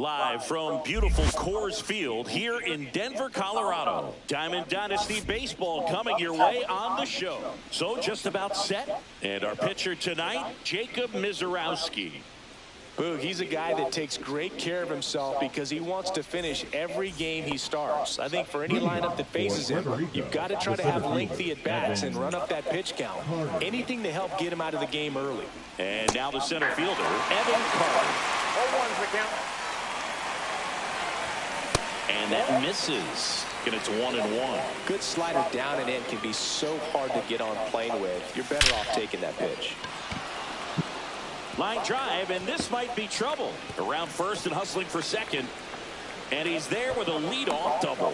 Live from beautiful Coors Field here in Denver, Colorado. Diamond Dynasty Baseball coming your way on the show. So just about set. And our pitcher tonight, Jacob Misiorowski. Boog, he's a guy that takes great care of himself because he wants to finish every game he starts. I think for any lineup that faces him, you've got to try to have lengthy at-bats and run up that pitch count. Anything to help get him out of the game early. And now the center fielder, Evan Carter. 0-1's the count. And that misses. And it's 1-1. Good slider down and in can be so hard to get on plane with. You're better off taking that pitch. Line drive, and this might be trouble. Around first and hustling for second. And he's there with a leadoff double.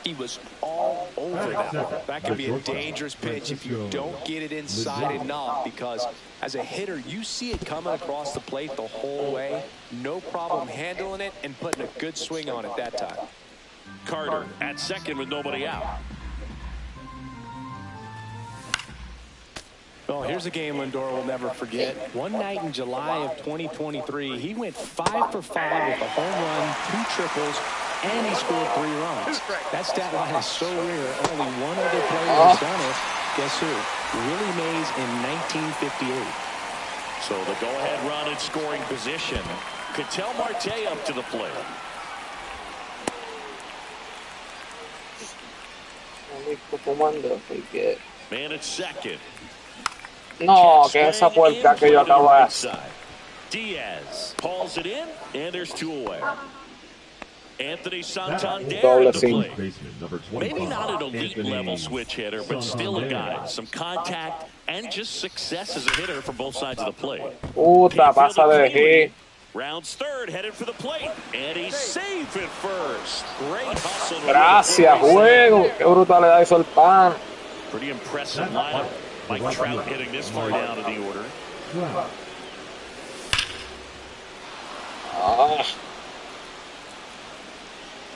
He was all over that one. That can be a dangerous pitch if you don't get it inside enough, because as a hitter, you see it coming across the plate the whole way. No problem handling it and putting a good swing on it that time. Carter at second with nobody out. Well, here's a game Lindor will never forget. One night in July of 2023, he went 5 for 5 with a home run, 2 triples, and he scored 3 runs. That stat line is so rare. Only one other player has done it. Guess who? Willie Mays in 1958. So the go-ahead run in scoring position. Ketel Marte up to the plate. Man at second. No, que esa puerta que yo acabo de hacer. Diaz hauls it in, and there's 2 away. Anthony Santander Doble at the sin. plate. Maybe not an elite level switch hitter, but still a guy. Some contact and just success as a hitter from both sides of the plate. Puta, pasa de aquí. Rounds third, headed for the plate, and he's safe at first. Great hustle. Gracias, juego. Qué brutalidad hizo el pan. Pretty impressive lineup. Mike Trout hitting this far down in the order.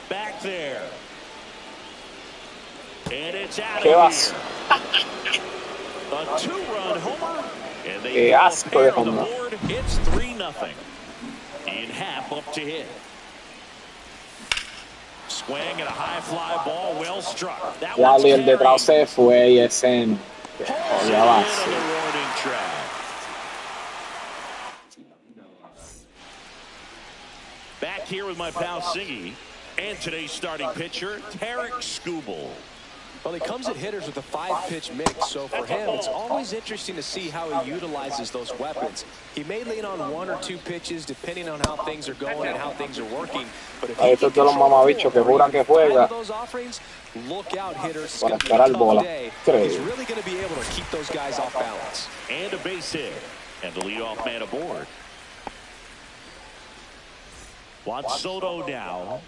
Back there. And it's out ¿Qué of vas? here. A 2-run homer. And they Qué asco de on the homer. board. It's 3-0. In half up to hit. Swing and a high fly ball, well struck. That Ya one's el detrás carried. se fue y ese Pulls it ya in va. on the warning track. Back here with my pal Siggy and today's starting pitcher, Tarik Skubal. Well, he comes at hitters with a 5-pitch mix, so for him, it's always interesting to see how he utilizes those weapons. He may lean on 1 or 2 pitches depending on how things are going and how things are working. But if he Estos de los mamabichos que juran que juega those offerings, look out, hitters. para esperar bola. He's really going to be able to keep those guys off balance. And a base hit. And the leadoff man aboard. Juan Soto now.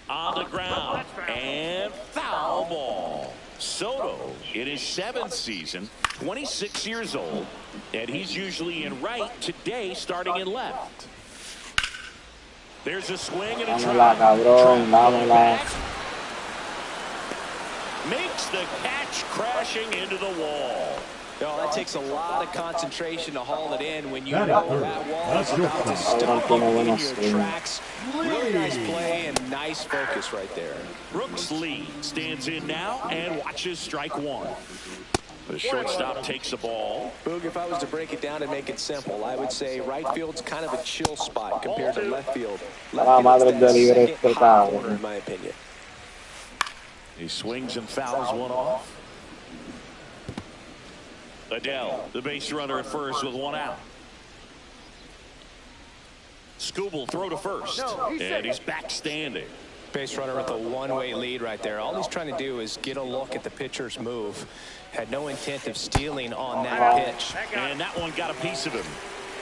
On the ground. And foul ball. Soto in his 7th season, 26 years old. And he's usually in right, today starting in left. There's a swing and a Dámela, try. cabrón, dámela. Makes the catch, crashing into the wall. No, that takes a lot of concentration to haul it in when you know that wall is about to stop you in your tracks. Really nice play and nice focus right there. Brooks Lee stands in now and watches strike 1. The shortstop takes the ball. Boog, if I was to break it down and make it simple, I would say right field's kind of a chill spot compared to left field. La madre del libre este cabrón. In my opinion. He swings and fouls one off. Adele, the base runner at first with 1 out. Skubal throw to first, and he's back standing. Base runner with a 1-way lead right there. All he's trying to do is get a look at the pitcher's move. Had no intent of stealing on that pitch. And that one got a piece of him.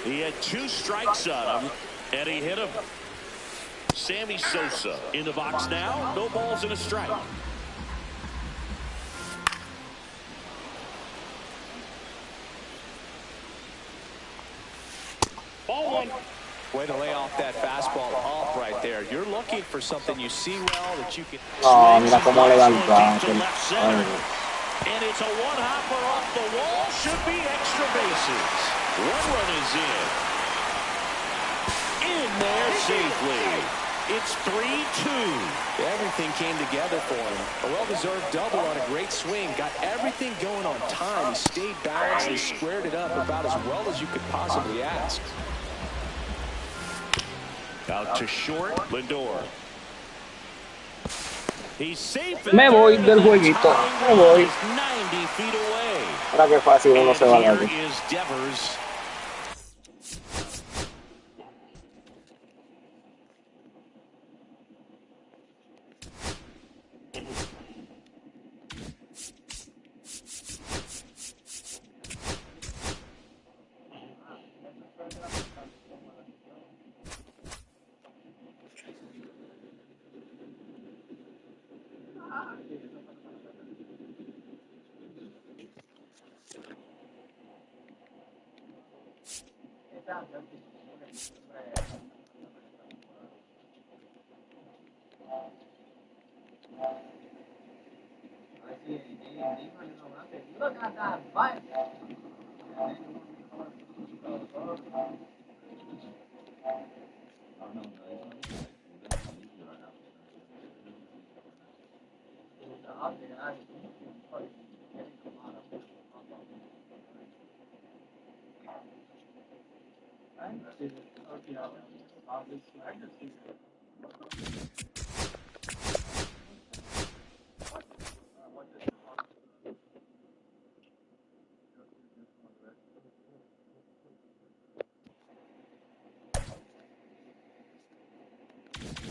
He had 2 strikes on him, and he hit him. Sammy Sosa in the box now. No balls and a strike. Ball 1. Way to lay off that fastball off right there. You're looking for something you see well that you can. No, mira cómo le da el bate. And it's a one-hopper off the wall. Should be extra bases. One run is in there safely. It's 3-2. Everything came together for him. A well-deserved double on a great swing. Got everything going on time. He stayed balanced and squared it up about as well as you could possibly ask. Out to short, Lindor. He's safe. Me voy del jueguito. Me voy. 90 feet away. Ahora qué fácil uno se va de And aquí. here is Devers.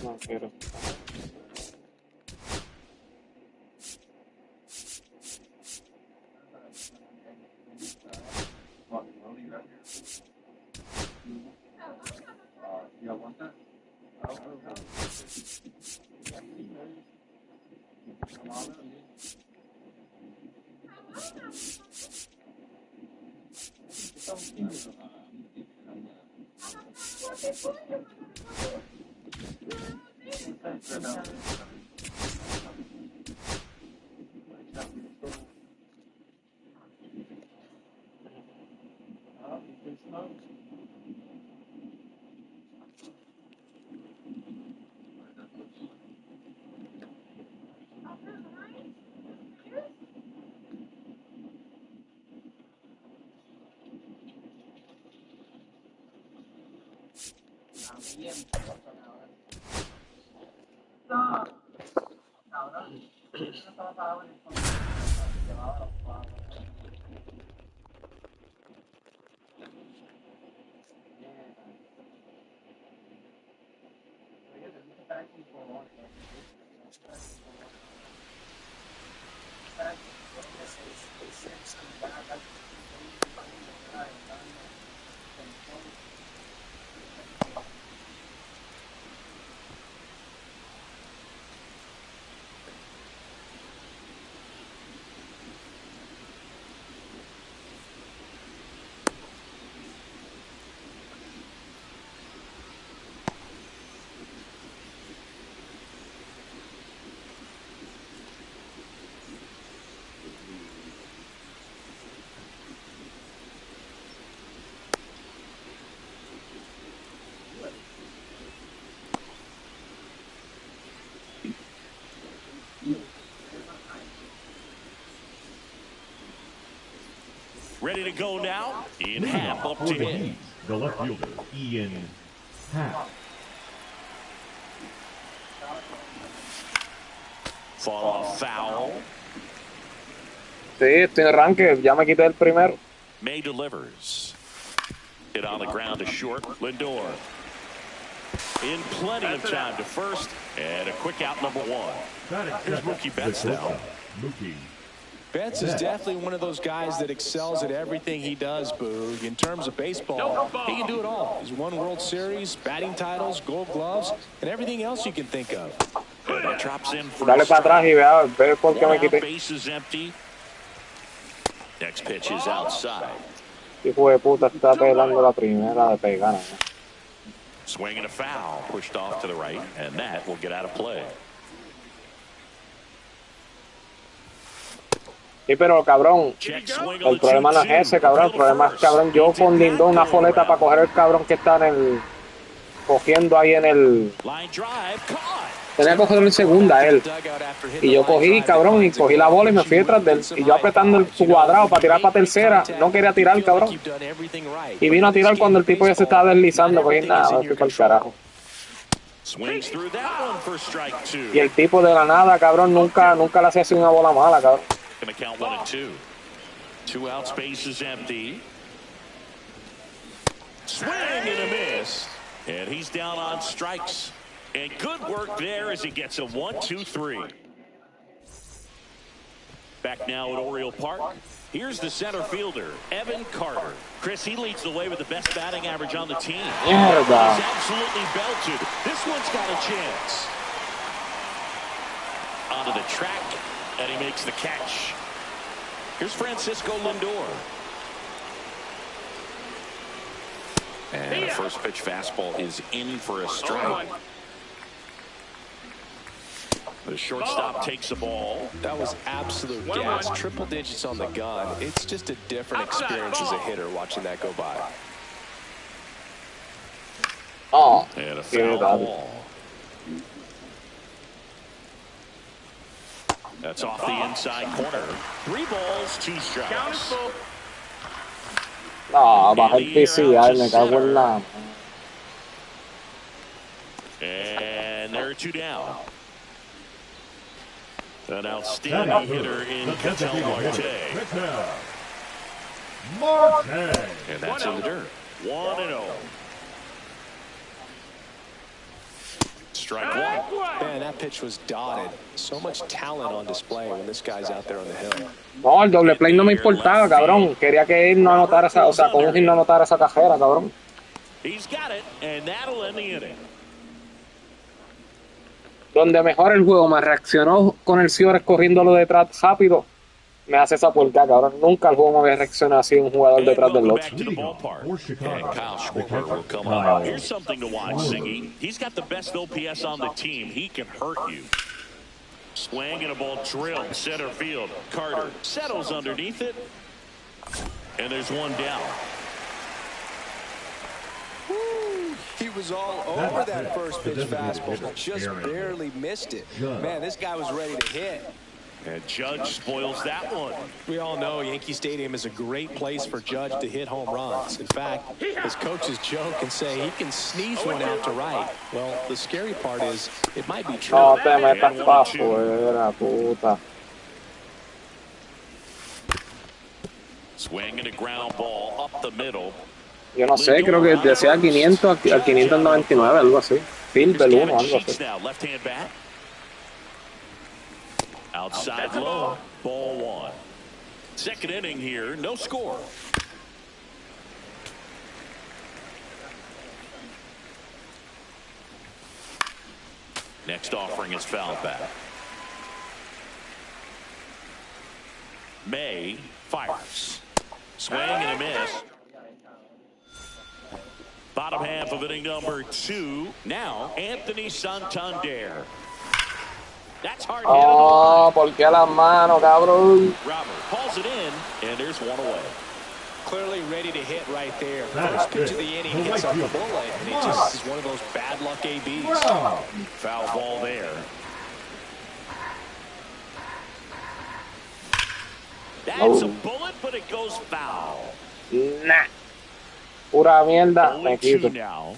No quiero. Ready to go now. Ian Happ up to hit. The left fielder, Ian Happ. Fall off foul. Sí, estoy en arranque. Ya me quité el primero. May delivers. Hit on the ground to short. Lindor. In plenty of time to first. And a quick out number one. Here's Mookie Betts now. Mookie. Betts is definitely one of those guys that excels at everything he does, Boog. In terms of baseball, he can do it all. He's won World Series, batting titles, gold gloves, and everything else you can think of. And that drops in for Dale para atrás y ve por qué me quité. Base is empty. Next pitch is outside. Hijo de puta está pelando la primera de pegar. Swinging a foul, pushed off to the right, and that will get out of play. Sí, pero cabrón, Check swing on el the problema no es 2-2. ese, cabrón. El problema es, cabrón, yo con Lindón una foleta para coger el cabrón que está en el... cogiendo ahí en el... Line drive caught. Tenía que cogerlo en segunda él. Y yo cogí, cabrón, y cogí la bola y me fui detrás de él. Y yo apretando el cuadrado para tirar para tercera. No quería tirar, cabrón. Y vino a tirar cuando el tipo ya se estaba deslizando. Pues nada, estoy para el carajo. Swings through that one for strike 2. Y el tipo de la nada, cabrón, nunca le hacía así una bola mala, cabrón. Gonna count 1-2. 2 out, space is empty. Swing and a miss. And he's down on strikes. And good work there as he gets a 1-2-3. Back now at Oriole Park. Here's the center fielder, Evan Carter. Chris, he leads the way with the best batting average on the team. Mierda. He's absolutely belted. This one's got a chance. Onto the track, and he makes the catch. Here's Francisco Lindor. And the first pitch fastball is in for a strike. The shortstop takes the ball. That was absolute gas. Triple digits on the gun. It's just a different experience as a hitter watching that go by. Oh, And a qué foul dale. ball. That's off the inside corner. 3 balls, 2 strikes. No, baja el PCI, me cago en la... And there are 2 down. An outstanding hitter in Ketel Marte. Marte. And that's in the dirt. 1-0. Strike 1. Man, that pitch was dotted. So much talent on display when this guy's out there on the hill. No, el doble play no me importaba, cabrón. Quería que él no anotara esa... O sea, con un hit no anotara esa cajera, cabrón. He's got it, and that'll end the inning. Donde mejor el juego me reaccionó con el Ciores corriéndolo detrás rápido, me hace esa puerta, cabrón. Nunca el juego me había reaccionado así un jugador And detrás del welcome otro. back to the ballpark. For Chicago. And Kyle Schwarber will come Wow. up. Here's something to watch, Ziggy. He's got the best OPS on the team. He can hurt you. Swing and a ball drilled center field. Carter settles underneath it. And there's one down. He was all over that first pitch fastball, but just barely missed it. Man, this guy was ready to hit. And Judge spoils that one. We all know Yankee Stadium is a great place for Judge to hit home runs. In fact, his coaches joke and say he can sneeze one out to right. Well, the scary part is it might be true. No te metas pa' fuera, puta. Swing and a ground ball up the middle. Yo no sé, creo que decía 500 al 599, algo así. Field del 1, algo así. Now, left-hand bat. Outside low, ball 1. Second inning here, no score. Next offering is fouled back. May fires. Swing and a miss. Bottom half of inning number 2. Now, Anthony Santander. That's hard hit. Oh, ¿por qué las manos, cabrón? Robert calls it in, and there's one away. Clearly ready to hit right there. That First is pitch it. of the inning The hits right up the field. bullet, and it just is one of those bad luck ABs. Wow. Foul ball there. That's a bullet, but it goes foul. Nah. Pura mierda, me 0-2 quito. now.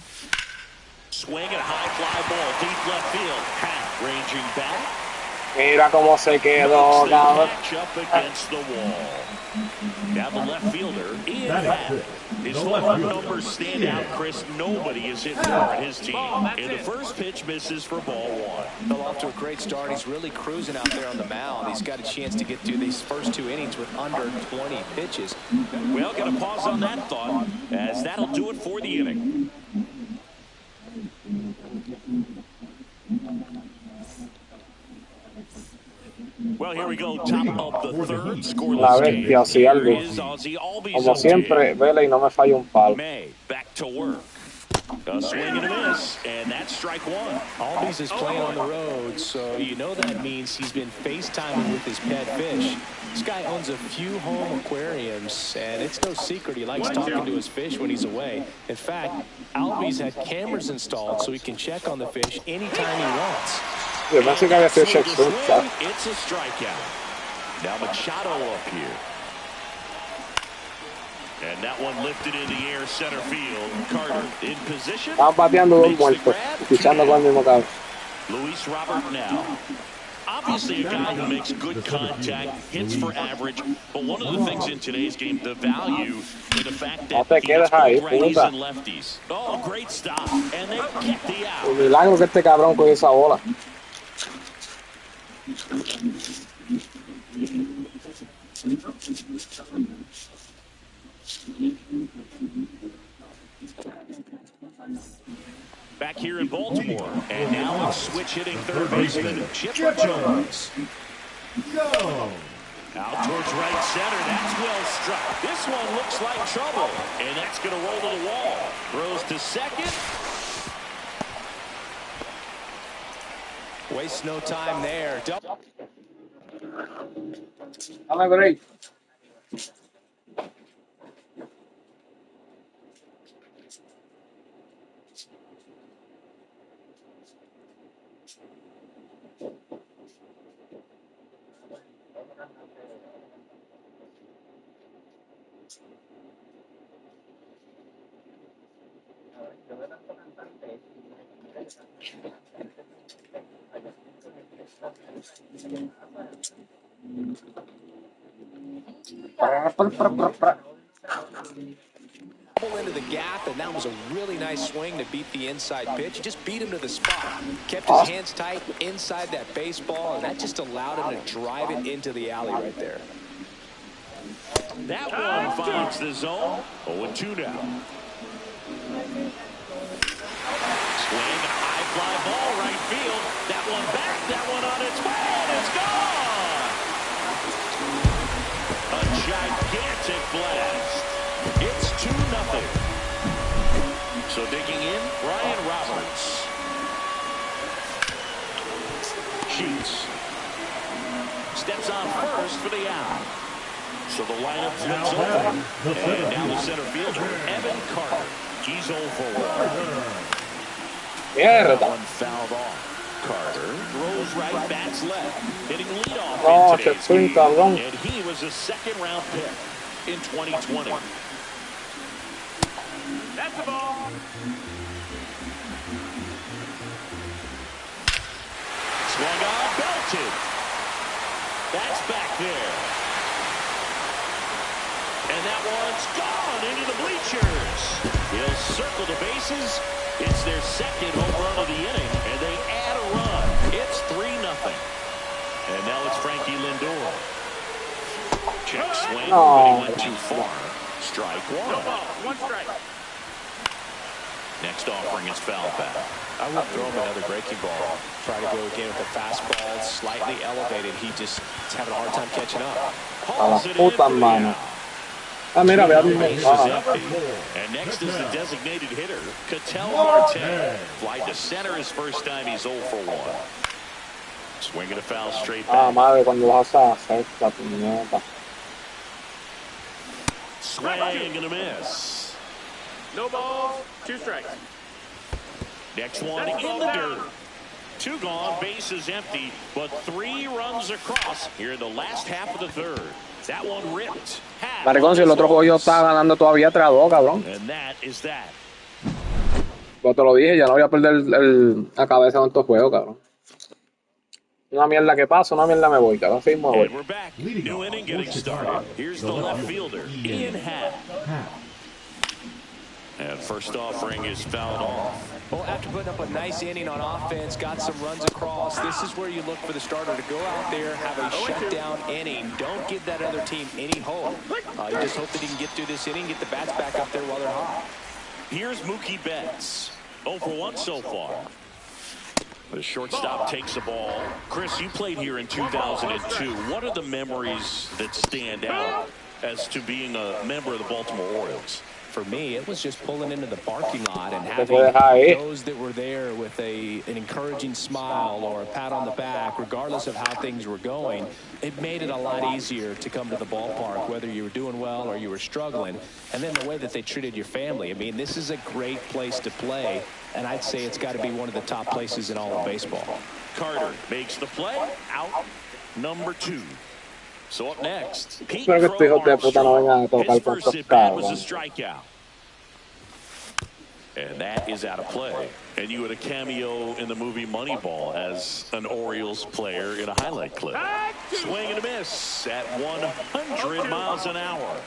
Swing and high fly ball, deep left field. Pat ranging back. Mira cómo se quedó, Makes the cabrón. catch up against the wall. Now the left fielder, Ian That is Happ. it. His The home left run fielder, numbers stand Ian out, Chris. Nobody is hit more at his team. And the first pitch misses for ball 1. Fell off to a great start. He's really cruising out there on the mound. He's got a chance to get through these first 2 innings with under 20 pitches. Well, got to pause on that thought, as that'll do it for the inning. Well, here we go, top of the third, La scoreless game. bestia, así Here algo. is Ozzie Albies Como up to siempre, vele y no me falla un palo. May, back to work. A swing and a miss, and that's strike one. Albies is playing on the road, so you know that means he's been FaceTiming with his pet fish. This guy owns a few home aquariums, and it's no secret he likes talking to his fish when he's away. In fact, Albies had cameras installed so he can check on the fish anytime he wants. It's a strikeout. Now Machado up here. And that one lifted in the air, center field. Carter in position. Estaban pateando dos muertos, pichando con el mismo cabrón. Luis Robert now. Obviously a guy who makes good contact, hits for average, but one of the things in today's game, the value in the fact that he hits both righties and lefties. Oh, great stop, and they get the out. Un milagro que este cabrón cogió esa bola. Back here in Baltimore, and now a switch hitting third baseman, Chipper Jones. Go! Out towards right center, that's well struck. This one looks like trouble, and that's going to roll to the wall. Throws to second. Waste no time there. Dame break. Into the gap, and that was a really nice swing to beat the inside pitch. He just beat him to the spot. Kept his hands tight inside that baseball, and that just allowed him to drive it into the alley right there. That one finds the zone. 0-2 now. Swing, a high fly ball, right field. That one back, that one on its way, and it's gone! A gigantic blast. It's 2-0. So digging in, Brian Roberts. Shoots. Steps on first for the out. So the lineup flips over. And now the center fielder, Evan Carter. He's 0 for 1. Mierda. One fouled off. Carter throws right, bats left. Hitting leadoff in today's game. And he was a second-round pick in 2020. That's the ball. Swung on, belted. That's back there. And that one's gone into the bleachers. He'll circle the bases. It's their second home run of the inning, and they add a run. It's 3-0. And now it's Frankie Lindor. Check swing, but he went too far. Strike one. No ball, one strike. Next offering is foul back. I would throw him another breaking ball. Try to go again with the fastball, slightly elevated. He's having a hard time catching up. A la puta mano. Ah, mira, vea. And next is the designated hitter, Ketel Marte. Fly to center his first time. He's 0 for 1. Swinging a foul straight back. Ah, madre, cuando vas a hacer la puñeta. Swing and a miss. No balls, 2 strikes. Next one in the dirt. 2 gone, bases empty, but 3 runs across here in the last half of the third. That one ripped. Maricón, si el otro juego yo estaba ganando todavía 3-2, cabrón. And that is that. Yo te lo dije, ya no voy a perder la cabeza con estos juegos, cabrón. Una mierda que pasa, una mierda me voy, cabrón. Así me voy. And we're back. New inning getting started. Here's the left fielder, Ian Happ. And first offering is fouled off. Well, after putting up a nice inning on offense, got some runs across, this is where you look for the starter to go out there, have a shutdown inning. Don't give that other team any hope. You just hope that he can get through this inning, get the bats back up there while they're hot. Here's Mookie Betts. 0 for 1 so far. The shortstop takes the ball. Chris, you played here in 2002. What are the memories that stand out as to being a member of the Baltimore Orioles? for me, it was just pulling into the parking lot and having those that were there with an encouraging smile or a pat on the back, regardless of how things were going. It made it a lot easier to come to the ballpark, whether you were doing well or you were struggling. And then the way that they treated your family. I mean, this is a great place to play, and I'd say it's got to be one of the top places in all of baseball. Carter makes the play. Out number 2. So up next, Pete Espero que estos hijos de puta no vengan a tocar con estos cabrones. Strikeout. And that is out of play. And you had a cameo in the movie Moneyball as an Orioles player in a highlight clip. Swing and a miss at 100 miles an hour.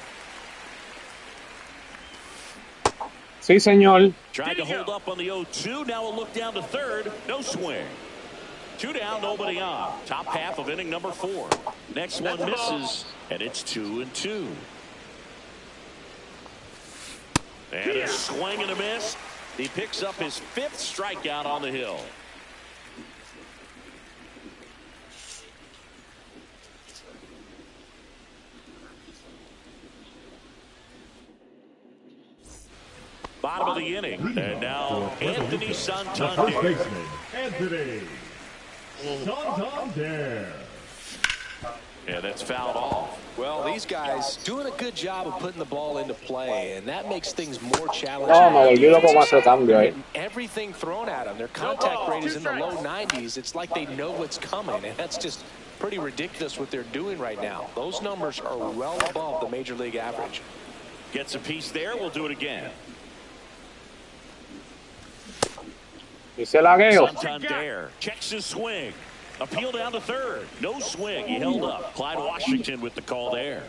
Sí, señor. Tried to hold up on the 0-2. Now a look down to third. No swing. 2 down, nobody on. Top half of inning number 4. Next one misses, and it's 2-2. And a swing and a miss. He picks up his 5th strikeout on the hill. Bottom of the inning, and now Anthony Santander. The first baseman, Anthony Santander. And that's fouled off. Well, these guys doing a good job of putting the ball into play, and that makes things more challenging. No, me volví loco con ese cambio ahí. Everything thrown at them. Their contact rate is in the low 90s. It's like they know what's coming, and that's just pretty ridiculous what they're doing right now. Those numbers are well above the major league average. Gets a piece there. We'll do it again. Santander checks his swing. Appeal down to third. No swing. He held up. Clyde Washington with the call there.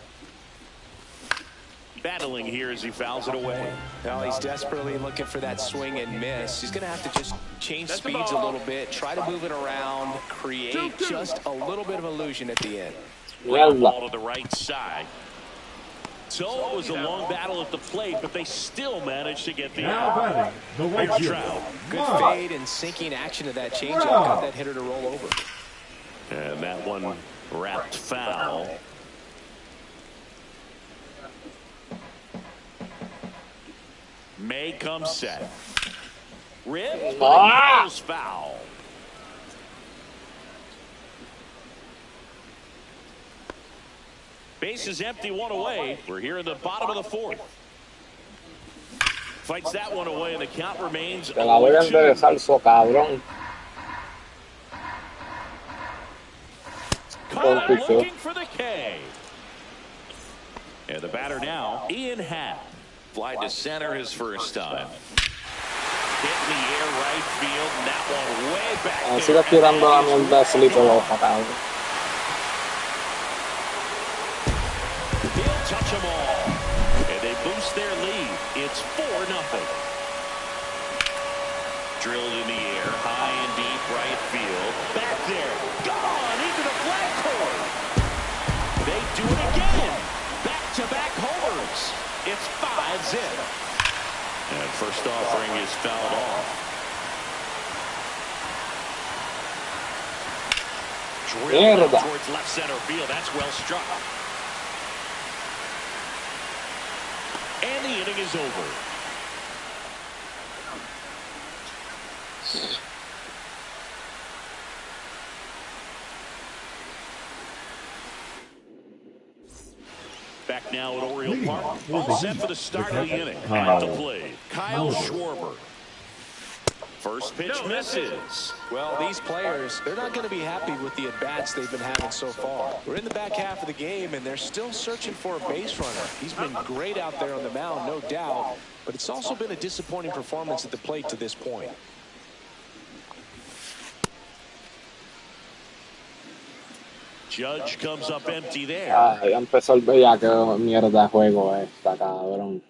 Battling here as he fouls it away. Well, he's desperately looking for that swing and miss. He's going to have to just change speeds a little bit, try to move it around, create just a little bit of illusion at the end. Ground ball to the right side. So it was a long battle at the plate, but they still managed to get the out. The right field. Good fade and sinking action of that changeup got that hitter to roll over. And that one wrapped foul. May comes set. Ripped, but he foul. Base is empty, 1 away. We're here in the bottom of the 4th. Fights that one away, and the count remains. Te la voy a enderezar, cabrón. Caught looking for the K. And the batter now, Ian Happ. Fly to center his first time. Hit in the air right field, and that one way back. Sigue tirando la mierda ese litro loco, cabrón. He'll touch them all. And they boost their lead. It's 4-0. Drilled in the air, high and deep right field. Back there. Gone into the flagpole. They do it again. Back-to-back homers. It's 5-zip. And first offering is fouled off. Drilled towards left center field. That's well struck. And the inning is over. Back now at Oriole Park. All set for the start of the inning. At the plate, Kyle Schwarber. First pitch misses. Well, these players, they're not going to be happy with the at-bats they've been having so far. We're in the back half of the game, and they're still searching for a base runner. He's been great out there on the mound, no doubt, but it's also been a disappointing performance at the plate to this point. Judge comes up empty there. Ya empezó el bellaqueo, mierda de juego esta, cabrón.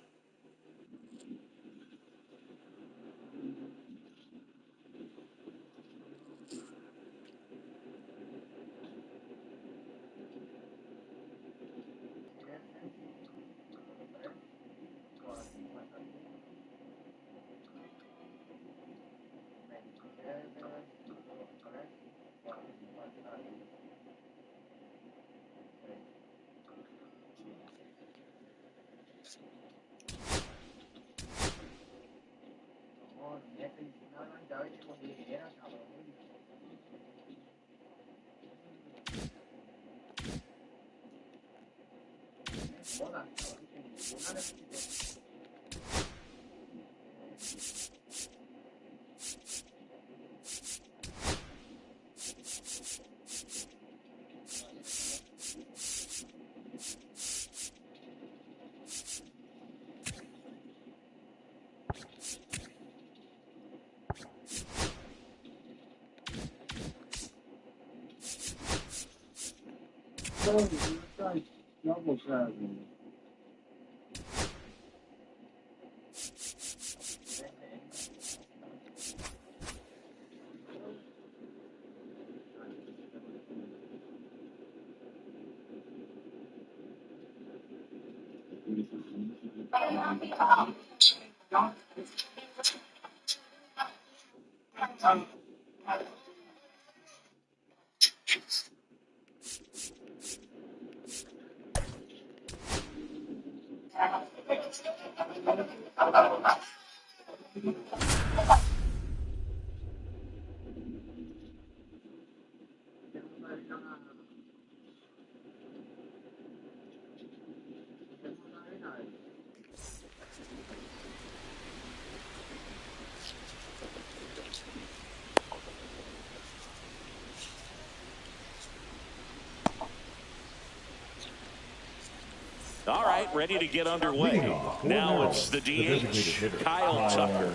All right, ready to get underway. Now it's the DH, Kyle Tucker.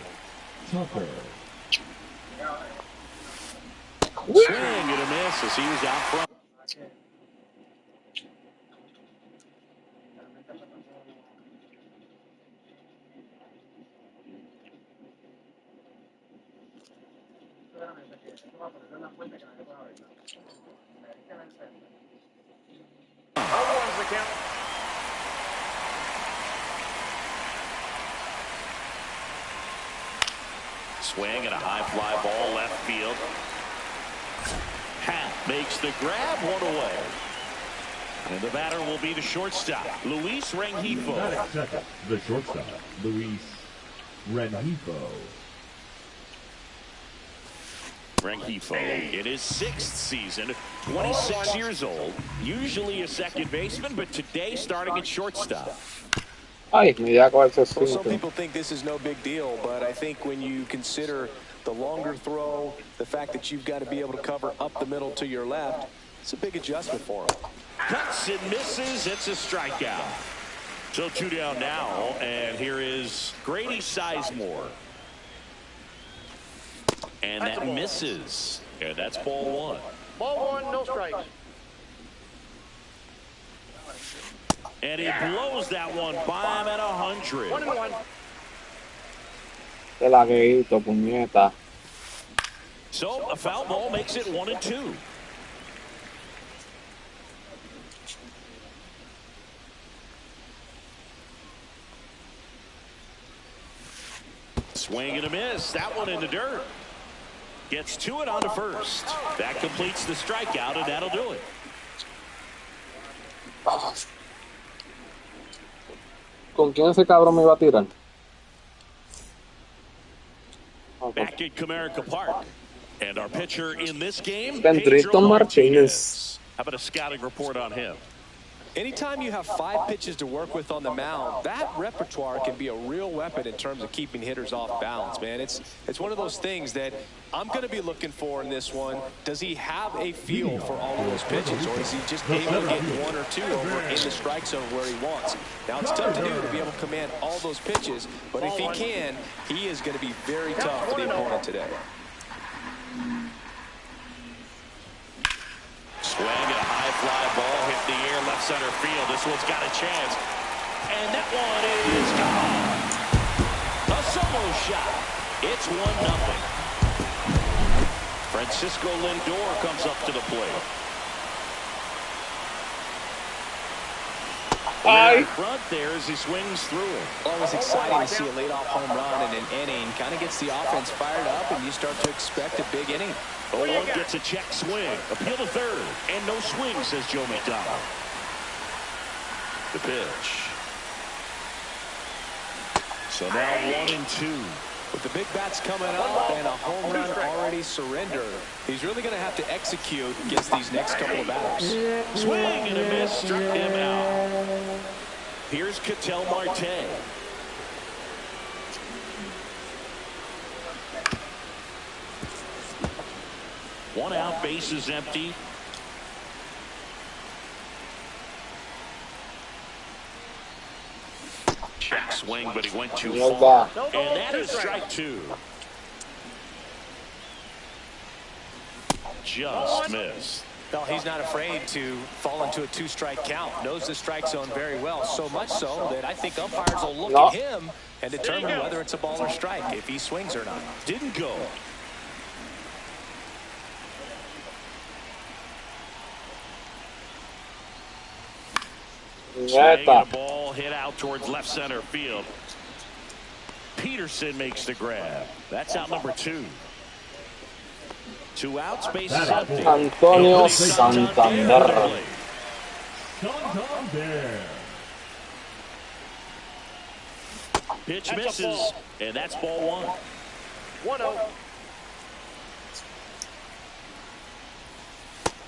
Swing and a miss as he was out front. Swing and a high fly ball left field. Happ makes the grab, one away. And the batter will be the shortstop, Luis Rengifo. Second, the shortstop, Luis Rengifo. Rengifo in his 6th season, 26 years old, usually a second baseman, but today starting at shortstop. Well, some people think this is no big deal, but I think when you consider the longer throw, the fact that you've got to be able to cover up the middle to your left, it's a big adjustment for him. Cuts and misses. It's a strikeout. So 2 down now, and here is Grady Sizemore. And that misses. And that's ball 1. Ball 1, no strikes. And he blows that one by him at 100. 1-1. Qué lagueíto, puñeta. So a foul ball makes it 1-2. Swing and a miss. That one in the dirt. Gets to it on to first. That completes the strikeout, and that'll do it. ¿Con quién ese cabrón me iba a tirar? Back at Comerica Park. And our pitcher in this game, Pedrito Martinez. How about a scouting report on him? Anytime you have 5 pitches to work with on the mound, that repertoire can be a real weapon in terms of keeping hitters off balance, man. It's one of those things that I'm going to be looking for in this one. Does he have a feel for all of those pitches, or is he just able to get 1 or 2 over in the strike zone where he wants? Now, it's tough to do to be able to command all those pitches, but if he can, he is going to be very tough for the opponent today. Swing and a high fly ball hit the air left center field. This one's got a chance. And that one is gone. A solo shot. It's 1-0. Francisco Lindor comes up to the plate. In front there as he swings through it. Always exciting to see a leadoff home run in an inning. Kind of gets the offense fired up, and you start to expect a big inning. 0-1 gets a check swing. Appeal to third. And no swing, says Joe McDonald. The pitch. So now 1-2. With the big bats coming up and a home run already surrendered, he's really going to have to execute against these next couple of batters. Swing and a miss, struck him out. Here's Ketel Marte. One out, base is empty. Check swing, but he went too far. And that is strike two. Just missed. No, he's not afraid to fall into a two-strike count. Knows the strike zone very well, so much so that I think umpires will look at him and determine whether it's a ball or strike, if he swings or not. Didn't go. Swing and a ball hit out towards left center field. Peterson makes the grab. That's out number 2. 2 outs, base is empty. Antonio Santander. Pitch misses, and that's ball 1. 1-0.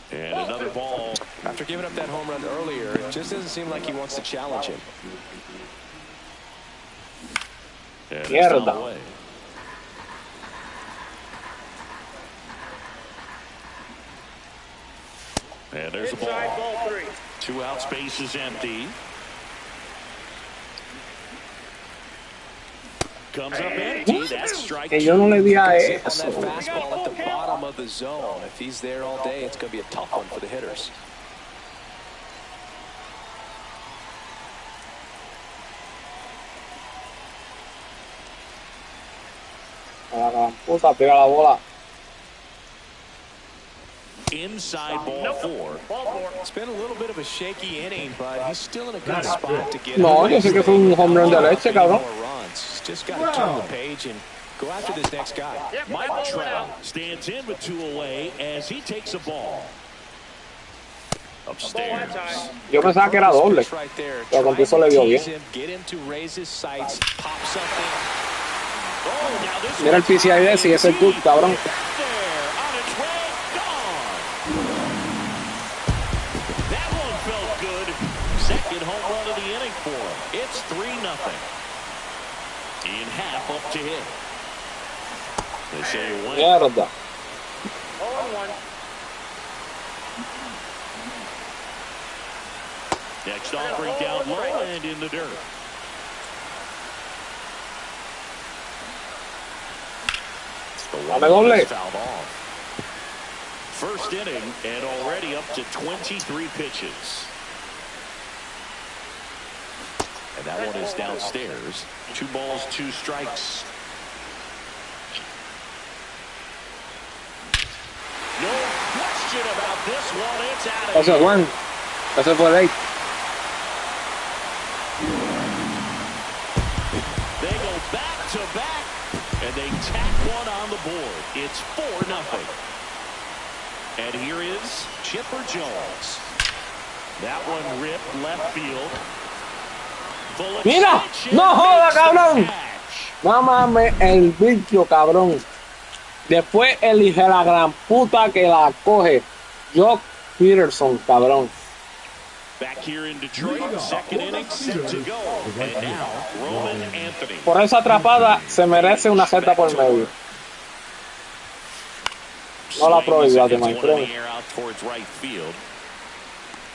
And another ball. After giving up that home run earlier, it just doesn't seem like he wants to challenge him. Mierda. And there's a ball. 2 outs, base is empty. Comes up empty. That's strike 2. Que yo no le di a eso. On that fastball at the bottom of the zone. If he's there all day, it's going to be a tough one for the hitters. A la gran puta, pega la bola. Inside ball 4. It's been a little bit of a shaky inning, but he's still in a good spot to get. No, yo sé que fue un home run de leche, cabrón. Just got to turn the page and go after this next guy. Mike Trout stands in with 2 away as he takes a ball. Upstairs. Yo pensaba que era doble, pero con eso le dio bien. Mira el PCI de ese y ese good, cabrón. That one felt good. Second home run of the inning for him. It's 3-0. In half up to hit. They say he went. Mierda. 0-1. Next offering down low and in the dirt. Dame doble. First inning and already up to 23 pitches. And that one is downstairs. 2 balls, 2 strikes. No question about this one. It's out of Ese here. Juan. Ese fue late. They go back to back and they tack one on the board. It's 4-0. And here is Chipper Jones. That one ripped left field. Mira, no joda, cabrón. No mames el bicho, cabrón. Después elige la gran puta que la coge. Joc Peterson, cabrón. Back here in Detroit, second inning set to go. And now Roman Anthony. Por esa atrapada se merece una jeta por medio. No la prohibas de Minecraft.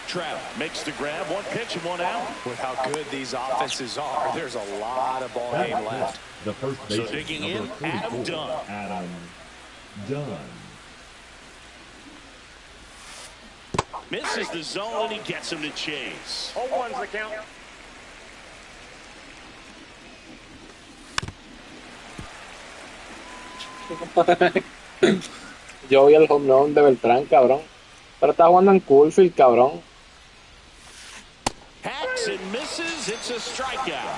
Trout makes the grab, 1 pitch and 1 out. With how good these offenses are, there's a lot of ball game left. The first So digging in, Adam Dunn. Adam Dunn. Misses the zone and he gets him to chase. 0-1's the count. Yo vi el home run de Beltrán, cabrón. Pero está jugando en Coolfield, cabrón. Hacks and misses. It's a strikeout.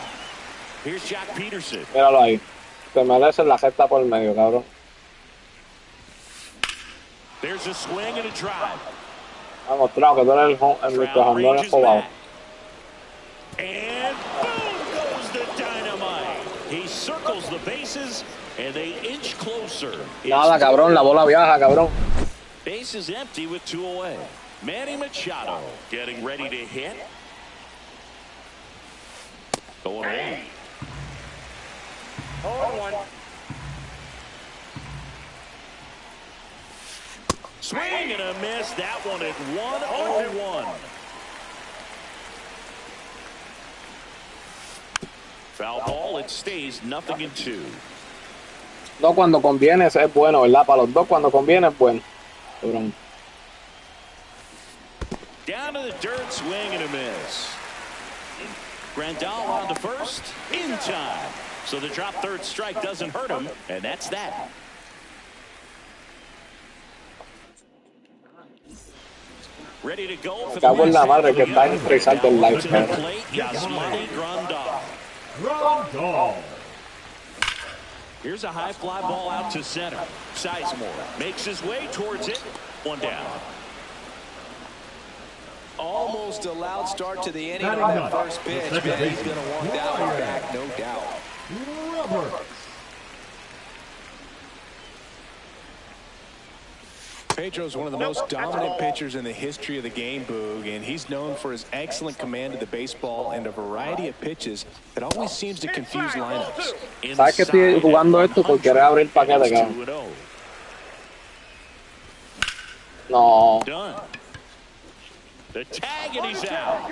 Here's Jack Peterson. Míralo ahí. Se merece la jeta por medio, cabrón. There's a swing and a drive. Ha mostrado que tú eres el microjonón jugado. And boom goes the dynamite. He circles the bases, and they inch closer. Nada, cabrón, la bola viaja, cabrón. Base is empty with 2 away. Manny Machado getting ready to hit. Going on. 0-1. Swing and a miss. That one at 1-0-1. Foul ball. It stays 0-2. No, cuando conviene es bueno, ¿verdad? Para los dos, cuando conviene es bueno. Cabrón. Down to the dirt, swing and a miss. Grandal on to first, in time. So the drop third strike doesn't hurt him, and that's that. Ready to go for Cago en la madre que está interesante el live. Yasmani Grandal. Grandal. Here's a high fly ball out to center. Sizemore makes his way towards it. One down. Almost a loud start to the inning on that first pitch, but he's going to want that one back, no doubt. Roberts. Pedro's one of the most dominant pitchers in the history of the game, Boog, and he's known for his excellent command of the baseball and a variety of pitches that always seems to confuse lineups. ¿Sabes que estoy jugando esto por querer abrir paquete, cabrón? No. Done. The tag and he's out.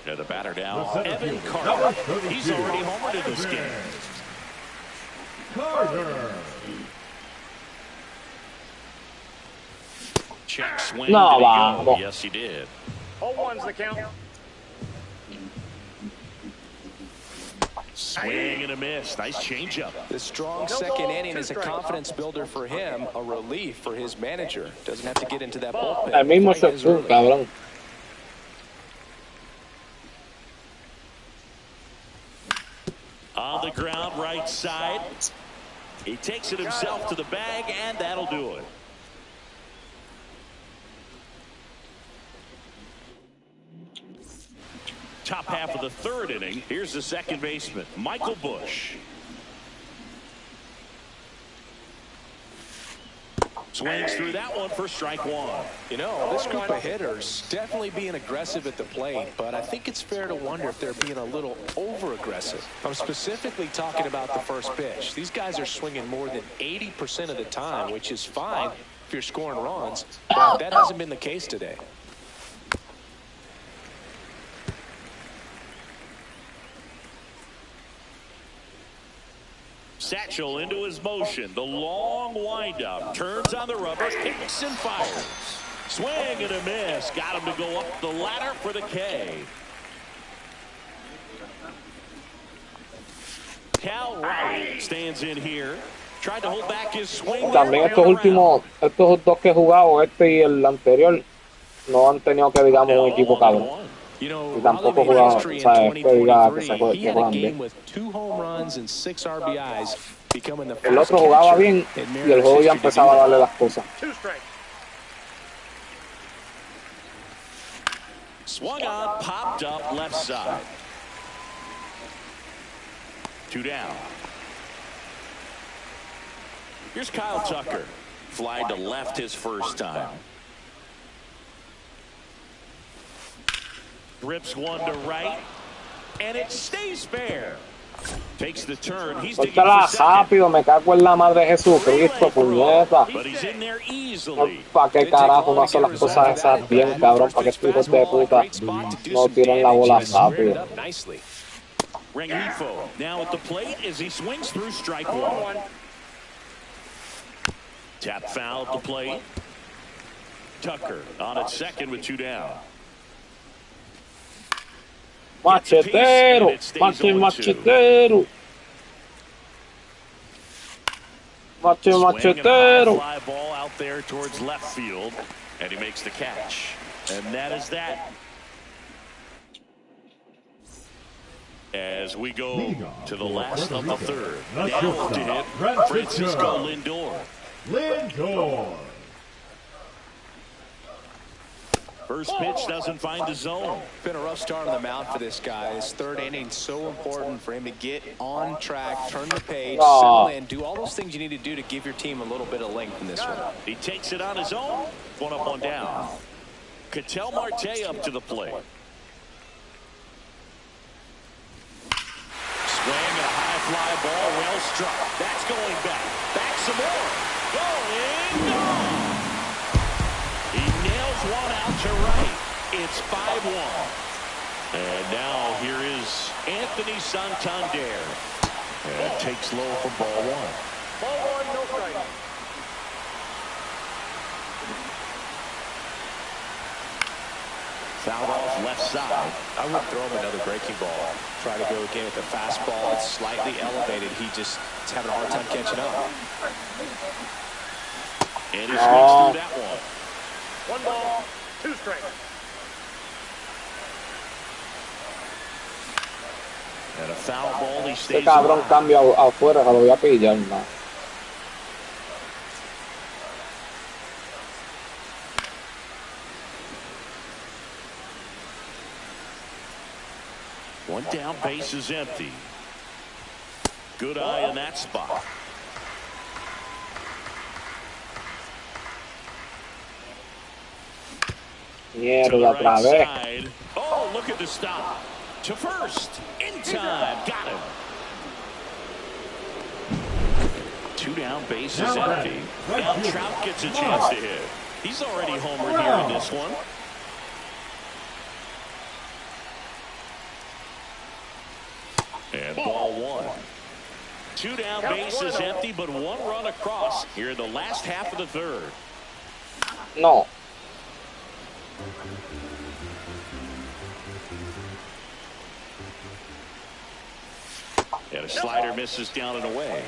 Yeah, the batter down. Evan Carter. He's already homered in this game. Carter. Check swing. No, Did he vamos. go? Yes, he did. 0-1's the count. Swing and a miss. Nice changeup. The strong second inning is a confidence builder for him, a relief for his manager. Doesn't have to get into that bullpen. El mismo Quite as sector, early. cabrón. On the ground, right side. He takes it himself to the bag, and that'll do it. Top half of the third inning. Here's the second baseman, Michael Busch. Swings through that one for strike one. You know, this group of hitters definitely being aggressive at the plate, but I think it's fair to wonder if they're being a little over-aggressive. I'm specifically talking about the first pitch. These guys are swinging more than 80% of the time, which is fine if you're scoring runs, but that hasn't been the case today. Satchel into his motion. The long windup. Turns on the rubber. Kicks and fires. Swing and a miss. Got him to go up the ladder for the K. Cal Raleigh stands in here. Tried to hold back his swing. También estos dos que he jugado, este y el anterior, no han tenido que digamos un equipo cabrón. You know, Y tampoco Raleigh jugaba, history in ¿sabes? Que diga que 2023, he had a juegan game bien. with 2 home runs and 6 RBIs, becoming the El first otro jugaba catcher bien in y el Mariners juego ya history to empezaba a do that. darle las cosas. 2 strikes. Swung on, popped up left side. 2 down. Here's Kyle Tucker. Fly to left his first time. Rips one to right, and it stays fair. Takes the turn. He's digging Suéltala for second. rápido, me cago en la madre de Jesucristo, puñeta. But he's in there easily. ¿Para qué carajo no hacen las cosas esas bien, cabrón? ¿Para qué estos hijos de puta no tiran la bola rápido? Rengifo now at the plate as he swings through strike 1. 0-1. Tap foul at the plate. Tucker on at second with 2 down. Machetero, machetero. Machetero. Fly ball out there towards left field, and he makes the catch. And that is that. As we go to the last of the third. Now to hit Francisco Lindor. Lindor. First pitch doesn't find the zone. Been a rough start on the mound for this guy. His third inning so important for him to get on track, turn the page, settle in, do all those things you need to do to give your team a little bit of length in this one. He takes it on his own. One up, one down. Ketel Marte up to the plate. Swing and a high fly ball, well struck. That's going back. Back some more. Going, gone. He nails one out to right. It's 5-1. And now here is Anthony Santander. And takes low for ball one. Ball one, no strike. Fouled off left side. I would throw him another breaking ball. Try to go again with the fastball. It's slightly elevated. He's having a hard time catching up. And he swings through that one. One ball, two strikes. And a foul ball, he Este stays cabrón alive. cambia afuera, se lo voy a pillar, man. One down, base is empty. Good eye in that spot. Mierda, otra vez. Side. Oh, look at the stop. To first. In time. Got him. Two down, base is empty. Now Trout gets a chance to hit. He's already homered here in this one. And ball one. Two down, base is empty, but one run across here in the last half of the third. No. And a slider misses down and away.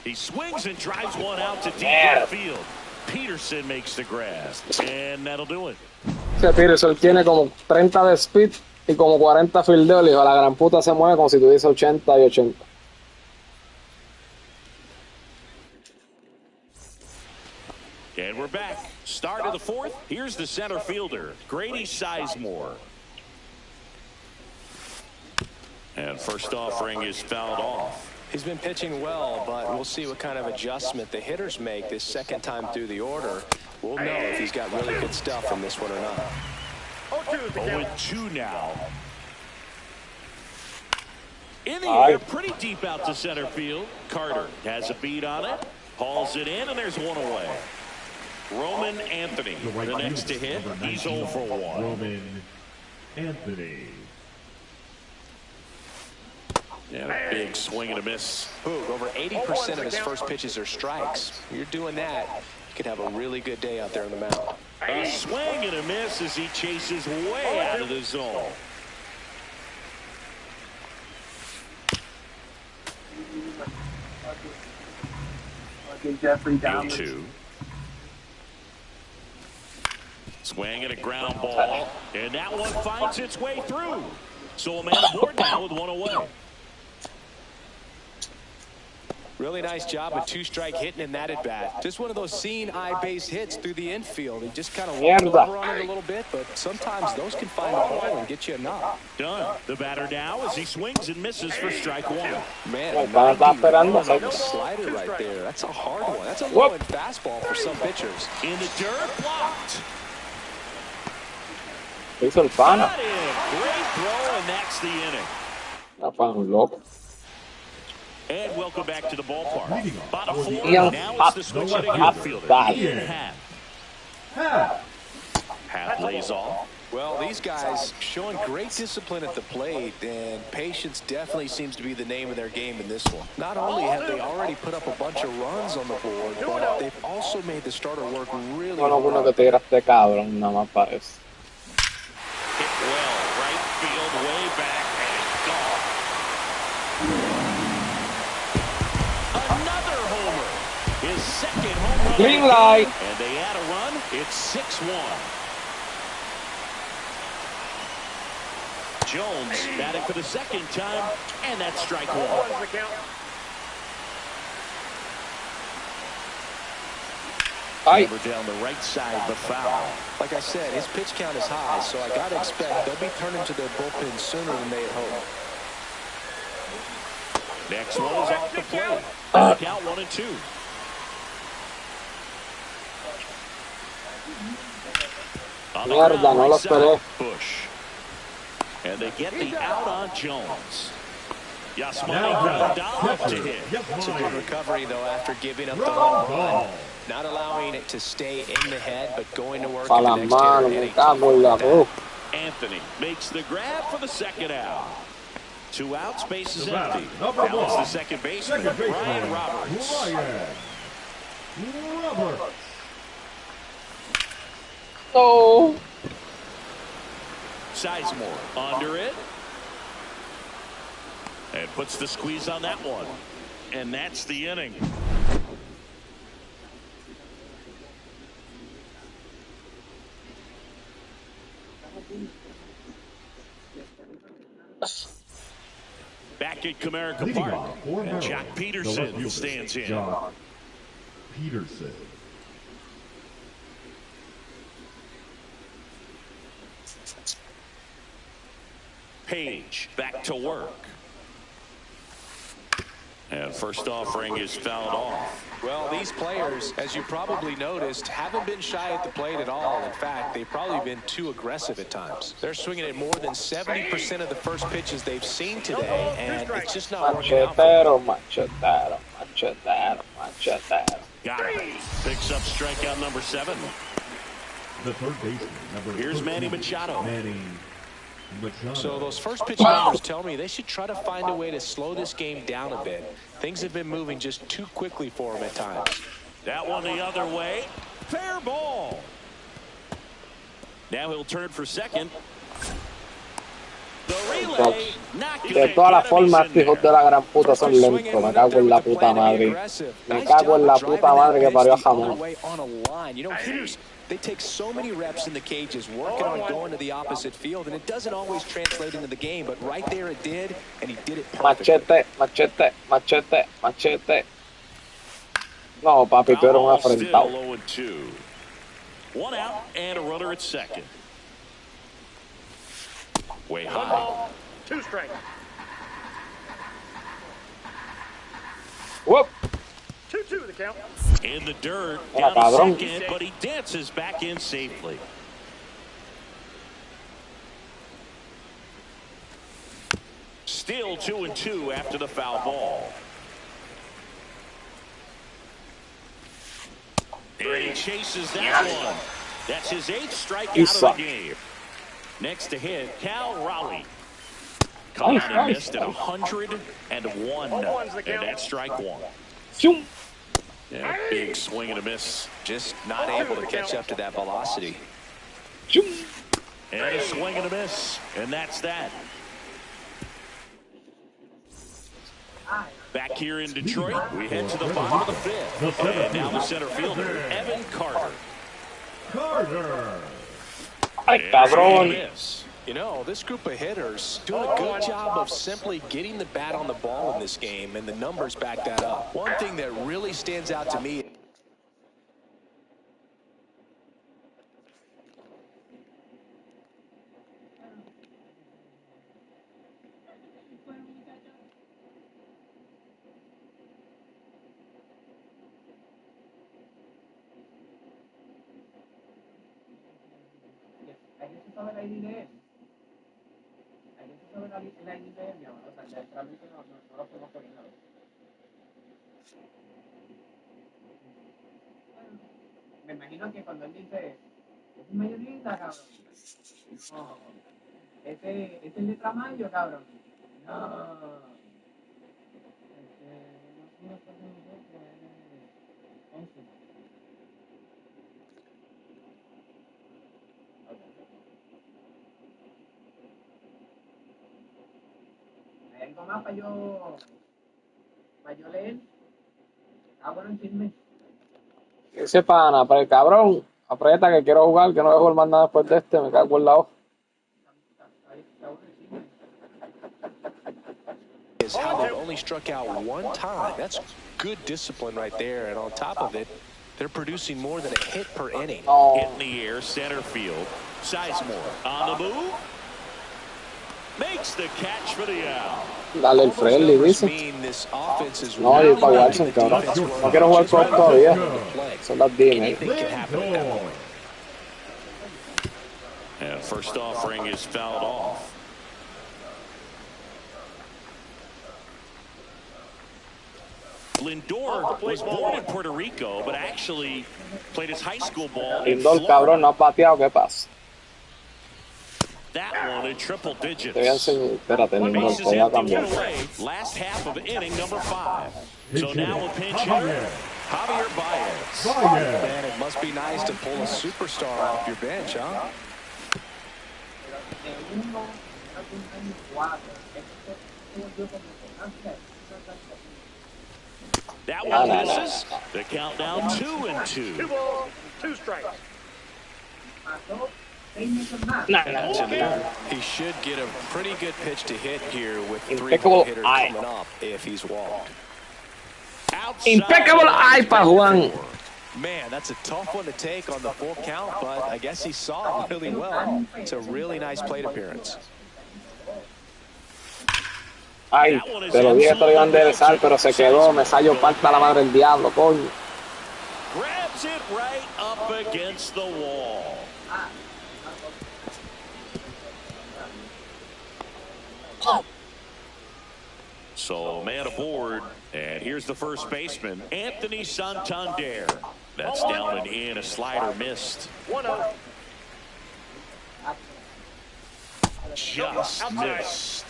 He swings and drives one out to deep left field. Peterson makes the grab, and that'll do it. Ese Peterson tiene como 30 de speed y como 40 fildeo. El hijo de la gran puta se mueve como si tuviese 80 y 80. And we're back. Start of the fourth. Here's the center fielder, Grady Sizemore. And first offering is fouled off. He's been pitching well, but we'll see what kind of adjustment the hitters make this second time through the order. We'll know if he's got really good stuff from this one or not. 0-2 now. In the air, pretty deep out to center field. Carter has a beat on it, hauls it in, and there's one away. Roman Anthony, the next to hit. He's 0 for 1. Roman Anthony. And a big swing and a miss. Boog, over 80% of his first pitches are strikes. You're doing that, you could have a really good day out there on the mound. A swing and a miss as he chases way out of the zone. Jeffrey 0-2. Swing and a ground ball. And that one finds its way through. So a man aboard now with one away. Really nice job with two-strike hitting in that at-bat. Just one of those seeing eye base hits through the infield. He just kind of walked over on it a little bit, but sometimes those can find a hole and get you a knock. Done. The batter now as he swings and misses for strike one. Man, a slider right there. That's a hard one. That's a low-end fastball for some pitchers. In the dirt, blocked. Hizo el pana. Got him. Great throw, and that's the inning. La pana, un loco. And welcome back to the ballpark. Bottom four. Ian Now it's the switch hitting outfielder. Ian Happ. Happ lays off. Well, these guys showing great discipline at the plate, and patience definitely seems to be the name of their game in this one. Not only have they already put up a bunch of runs on the board, but they've also made the starter work really Bueno, uno que hard. te tiraste cabrón, nada más parece. Hit well, right field, way back, and it's gone. Another homer. His second home run. Green light. And they add a run. It's 6-1. Jones batting for the second time, and that's strike one. Ay. Number down the right side, the foul. Like I said, his pitch count is high, so I got to expect they'll be turning to their bullpen sooner than they had hoped. Next one is off the plate. Count 1-2. Mierda, no lo esperé. Bush. And they get the out on Jones. Yasmani Grandal to hit. It's a good recovery, though, after giving up the home run. Not allowing it to stay in the head, but going to work Pa' at the las next manos, hitter. me cago en la cruz. Anthony makes the grab for the second out. 2 outs, base is empty. Number Now it's one. the second baseman, Ryan Roberts. Roberts. No. Sizemore under it. And puts the squeeze on that one. And that's the inning. Back at Comerica Leading Park, off for and Maryland, Jack the Peterson left fielder, stands in. Jock Peterson. Page back to work. And first offering is fouled off. Well, these players, as you probably noticed, haven't been shy at the plate at all. In fact, they've probably been too aggressive at times. They're swinging at more than 70% of the first pitches they've seen today, and it's just not working out for them. Machetero, machetero, machetero, machetero. Got it. Picks up strikeout number 7. The third baseman, number Here's 13, Manny Machado. Manny Machado. So those first pitch numbers tell me they should try to find a way to slow this game down a bit. Things have been moving just too quickly for them at times. That one the other way. Fair ball. Now he'll turn for second. The relay, not De gonna todas las get him. formas, He's estos in hijos de there. la gran puta son lentos. Me cago en la puta madre. Me cago en la puta madre que parió a jamón. You know, hitters, they take so many reps in the cages working on going to the opposite field, and it doesn't always translate into the game, but right there it did, and he did it perfectly. Machete, machete, machete, machete. No, papi, tú eres un Foul, still afrentado. 0-2. 1 out and a runner at second. Way high. 2 strikes. Whoop. 2-2 the count. In the dirt, Mira, down to cabrón. second, but he dances back in safely. Still 2-2 after the foul ball. And he chases that one. That's his 8th strikeout of the game. Next to hit, Cal Raleigh. Caught and missed at 101. And that's strike 1. Zoom. Yeah, big swing and a miss. Just not able to catch up to that velocity. Zoom. And a swing and a miss. And that's that. Back here in Detroit, we head to the bottom of the 5th. And now the center fielder, Evan Carter. Carter. Ay, cabrón. Miss. You know, this group of hitters doing a good job of simply getting the bat on the ball in this game, and the numbers back that up. One thing that really stands out to me. Me imagino que cuando él dice, es un mayorista, cabrón. No. Ese es letra mayo, cabrón. No. ¿Hay algo más para yo leer? Ah, bueno, el chisme. Ese pana, pero el cabrón, aprieta que quiero jugar, que no voy a jugar más nada después de este, me cago en la hoja. Is how they've only struck out 1 time. That's good discipline right there. And on top of it, They're producing more than a hit per inning. Hit in the air, center field. Sizemore on the move. Makes the catch for the out. Dale el friendly, dice. No, yo para Watson, cabrón. No quiero jugar con todavía. Son las 10, And first offering is fouled off. Lindor was born in Puerto Rico, but actually played his high school ball in Lindor, cabrón, no ha pateado, ¿qué pasa? That one in triple digits. Te voy a enseñar. Espérate, Lindor, te voy a cambiar. Last half of inning number 5. So now a pinch hitter, Javier Baez. Man, it must be nice to pull a superstar off your bench, huh? That one misses. The countdown 2-2. 2 balls, 2 strikes. He should get a pretty good pitch to hit here with 3 Impeccable hitters eye. coming up if he's walked. Impeccable eye pa Juan. Man, that's a tough one to take on the full count, but I guess he saw it really well. It's a really nice plate appearance. Ay, te lo dije que te lo iba a enderezar, pero se quedó. Me salió parta la madre del diablo, coño. Grabs it right up against the wall. So man aboard, and here's the first baseman, Anthony Santander. That's down and in, a slider missed. 1-0. Just missed.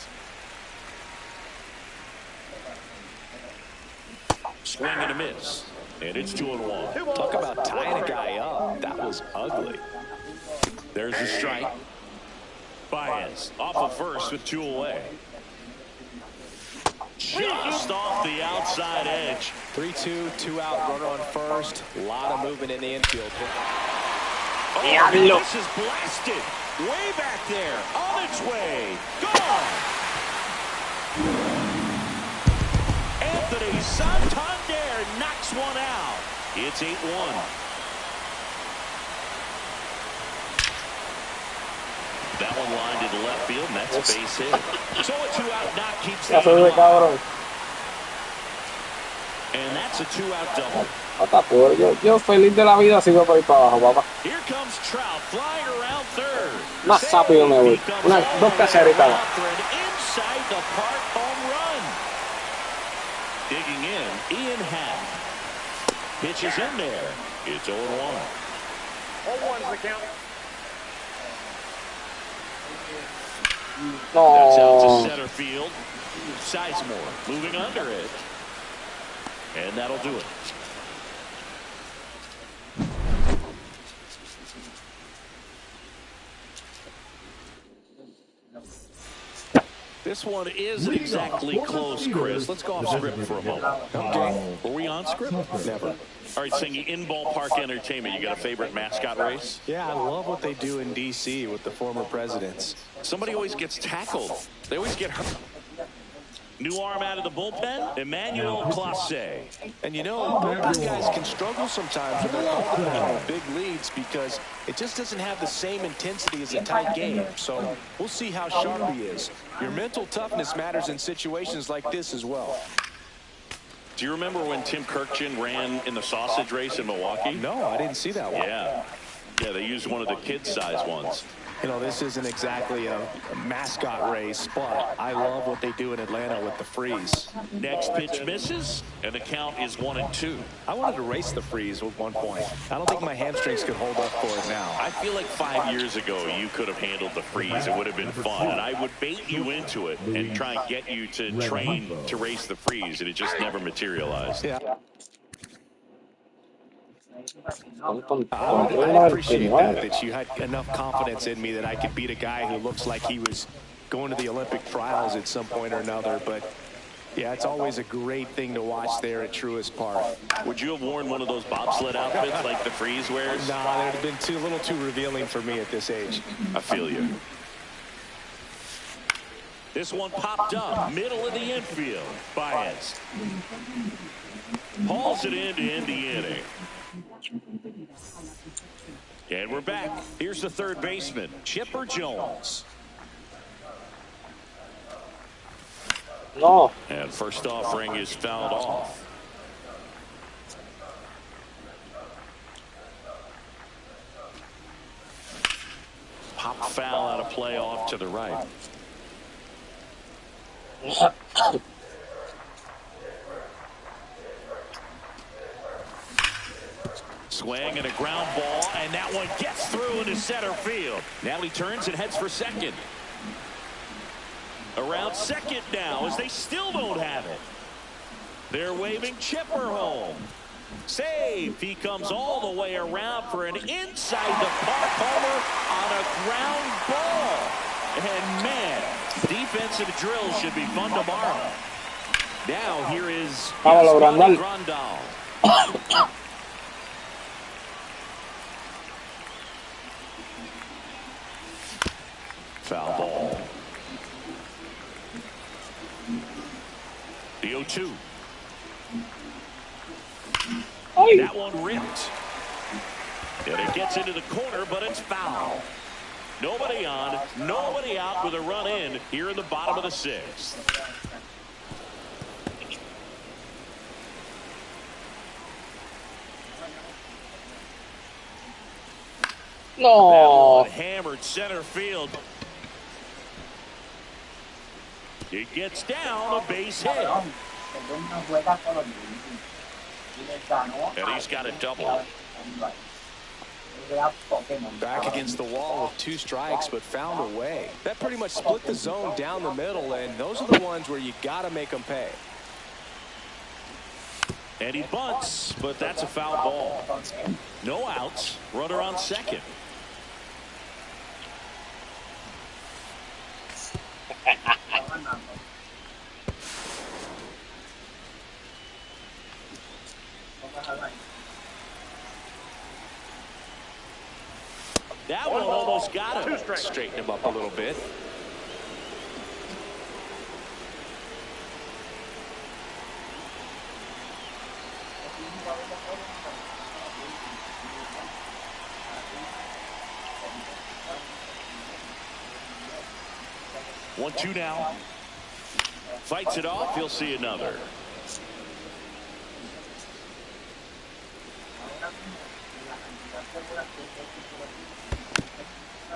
Swing and a miss, and it's 2-1. Talk about tying a guy up. That was ugly. There's a strike. Baez off of first with 2 away. Just off the outside edge. 3-2, 2 out, runner on first. A lot of movement in the infield. Oh, this is blasted. Way back there. On its way. Gone. Anthony Santander knocks one out. It's 8-1. That one lined to the left field, and that's a base hit. So a 2-out knock keeps the cabrón. And that's a 2-out double. Yo feliz de la vida sigo por ahí para abajo, papá. Here comes Trout flying around third. Más rápido me voy. 2 caseritas. Inside the park home run. Digging in, Ian Happ. Pitches in there. It's 0-1. 0-1's the count. That's out No. to center field. Sizemore moving under it. And that'll do it. This one isn't exactly close, Chris. Let's go off script for a moment. Okay. Were we on script? Never. All right, saying in ballpark entertainment, you got a favorite mascot race? Yeah, I love what they do in D.C. with the former presidents. Somebody always gets tackled. They always get hurt. New arm out of the bullpen, Emmanuel Clase. And you know, bullpen guys can struggle sometimes when they're called upon with big leads because it just doesn't have the same intensity as a tight game. So we'll see how sharp he is. Your mental toughness matters in situations like this as well. Do you remember when Tim Kirkjian ran in the sausage race in Milwaukee? No, I didn't see that one. Yeah, they used one of the kid-size ones. You know, this isn't exactly a mascot race, but I love what they do in Atlanta with the freeze. Next pitch misses, and the count is 1-2. I wanted to race the freeze at one point. I don't think my hamstrings could hold up for it now. I feel like 5 years ago you could have handled the freeze. It would have been fun, and I would bait you into it and try and get you to train to race the freeze, and it just never materialized. Yeah. I I appreciate that you had enough confidence in me that I could beat a guy who looks like he was going to the Olympic trials at some point or another. But yeah, it's always a great thing to watch there at Truist Park. Would you have worn one of those bobsled outfits like the freeze wears? Nah, that would have been a little too revealing for me at this age. I feel you. This one popped up, middle of the infield. Baez. hauls it in to end the inning. And we're back. Here's the third baseman, Chipper Jones. No. And first offering is fouled off. Pop foul out of play off to the right. Swing and a ground ball, and that one gets through into center field. Now he turns and heads for second. Around second now as they still don't have it. They're waving Chipper home. Save. He comes all the way around for an inside the park homer on a ground ball. And man, defensive drills should be fun tomorrow. Now here is Grandal. Foul ball. The 0-2. That one ripped. And it gets into the corner, but it's foul. Nobody on, nobody out with a run in here in the bottom of the sixth. No. That one hammered center field. It gets down a base hit. And he's got a double. Back against the wall with 2 strikes, but found a way. That pretty much split the zone down the middle, and those are the ones where you got to make them pay. And he bunts, but that's a foul ball. No outs. Runner on second. That one almost got him. Straighten him up a little bit. One, two now. Fights it off. He'll see another.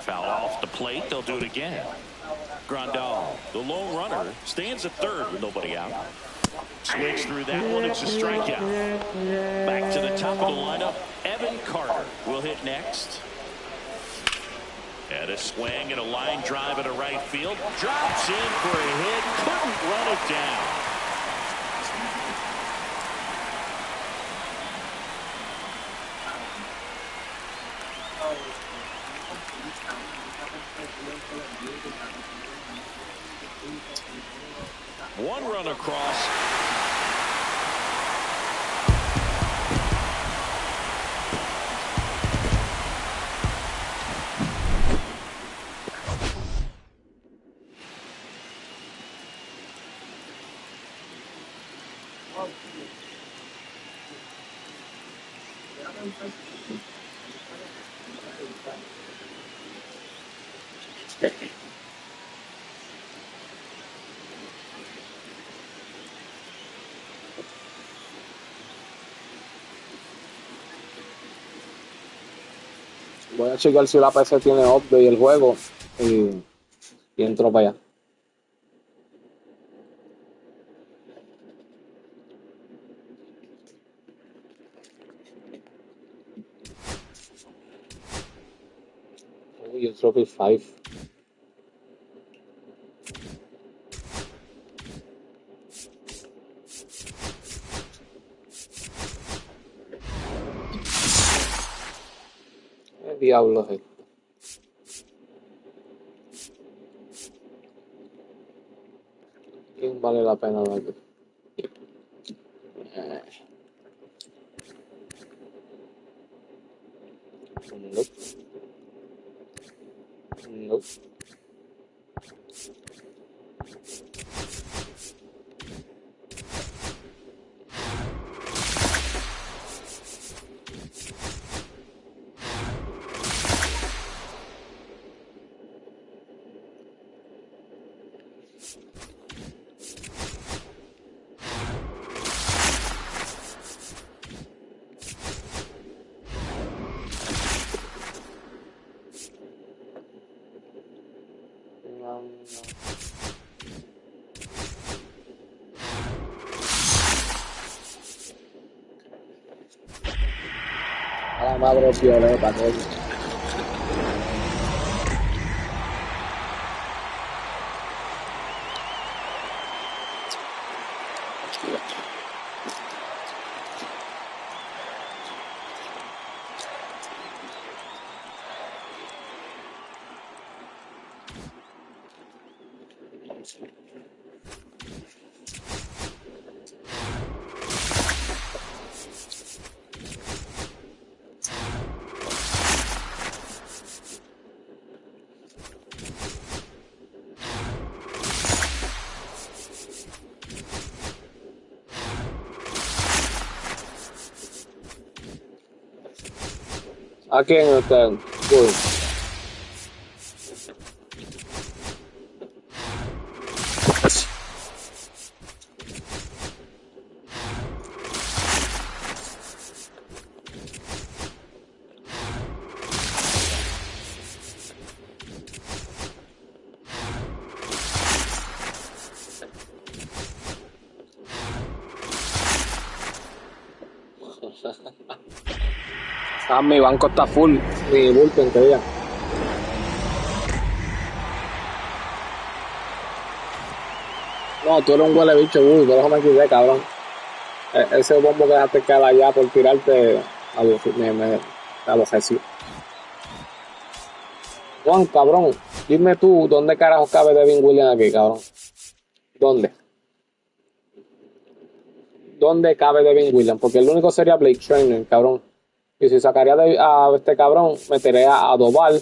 Foul off the plate. They'll do it again. Grandal, the lone runner, stands at third with nobody out. Swings through that one. It's a strikeout. Back to the top of the lineup. Evan Carter will hit next. And a swing and a line drive into right field. Drops in for a hit. Couldn't run it down. One run across. Voy a checar si la PC tiene update el juego y entro para allá. Uy, el Trophy 5. ¿Qué diablos es esto? ¿Quién vale la pena ver? Nope. Nope. A la madre violeta, coño. ¿A quién usted? Uy. Ah, mi banco está full, mi bullpen, que diga. No, tú eres un huele bicho, uy, por eso me quité, cabrón. Ese bombo que dejaste caer allá por tirarte, me aborreció. Juan, cabrón, dime tú, ¿dónde carajo cabe Devin Williams aquí, cabrón? ¿Dónde? ¿Dónde cabe Devin Williams? Porque el único sería Blake Trainer, cabrón. Y si sacaría a este cabrón, metería a Doval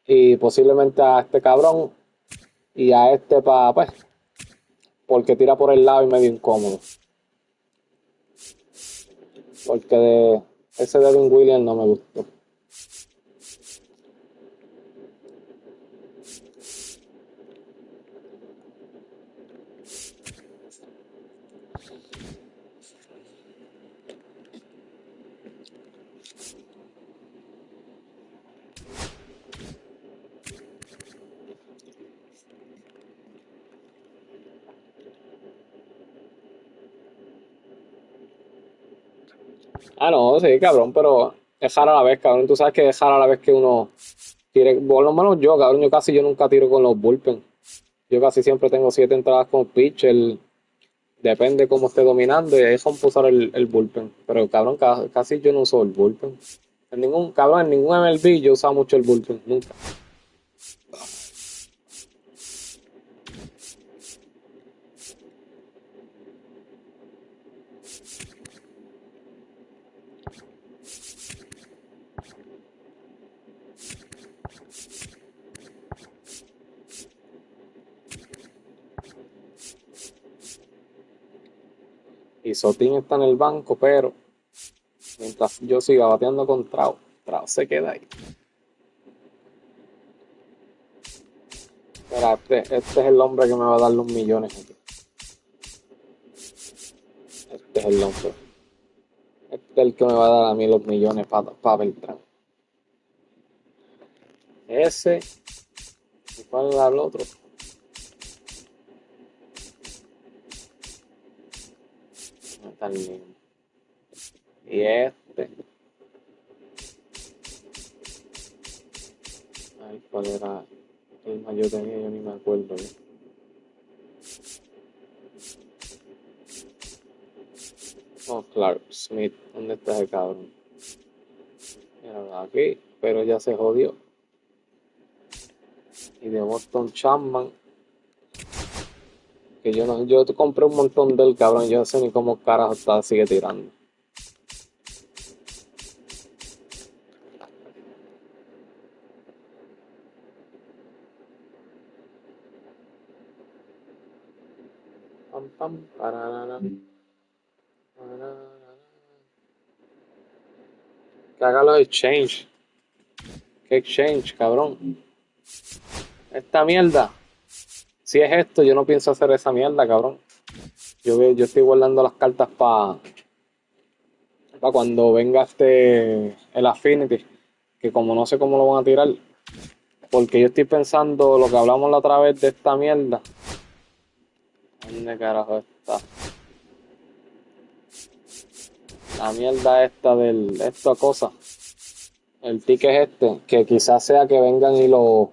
y posiblemente a este cabrón y a este para, pues, porque tira por el lado y medio incómodo. Porque ese Devin Williams no me gustó. Ah, no, sí, cabrón, pero es raro a la vez, cabrón. Tú sabes que es raro a la vez que uno tire, por lo menos yo, cabrón, yo nunca tiro con los bullpen. Yo casi siempre tengo 7 entradas con pitcher, depende cómo esté dominando y ahí son para usar el bullpen. Pero cabrón, casi yo no uso el bullpen. Cabrón, en ningún MLB yo usaba mucho el bullpen, nunca. Y Sotín está en el banco, pero mientras yo siga bateando con Trout, Trout se queda ahí. Mira, este es el hombre que me va a dar los millones aquí. Este es el hombre. Este es el que me va a dar a mí los millones para Beltrán. Ese. ¿Y cuál era el otro? No está el mismo. Y este. Ay, ¿cuál era el más yo tenía? Yo ni me acuerdo. Oh, Clark Smith. ¿Dónde está ese cabrón? Mira, aquí. Pero ya se jodió. Y de Boston Chapman. Que yo compré un montón del cabrón. Yo no sé ni cómo carajo sigue tirando. Pam, pam, pararara. Que haga los exchange. ¿Qué exchange, cabrón? Esta mierda. Si es esto, yo no pienso hacer esa mierda, cabrón. Yo estoy guardando las cartas para cuando venga el Affinity. Que como no sé cómo lo van a tirar. Porque yo estoy pensando lo que hablamos la otra vez de esta mierda. ¿Dónde carajo está? La mierda esta cosa. El ticket este, que quizás sea que vengan y lo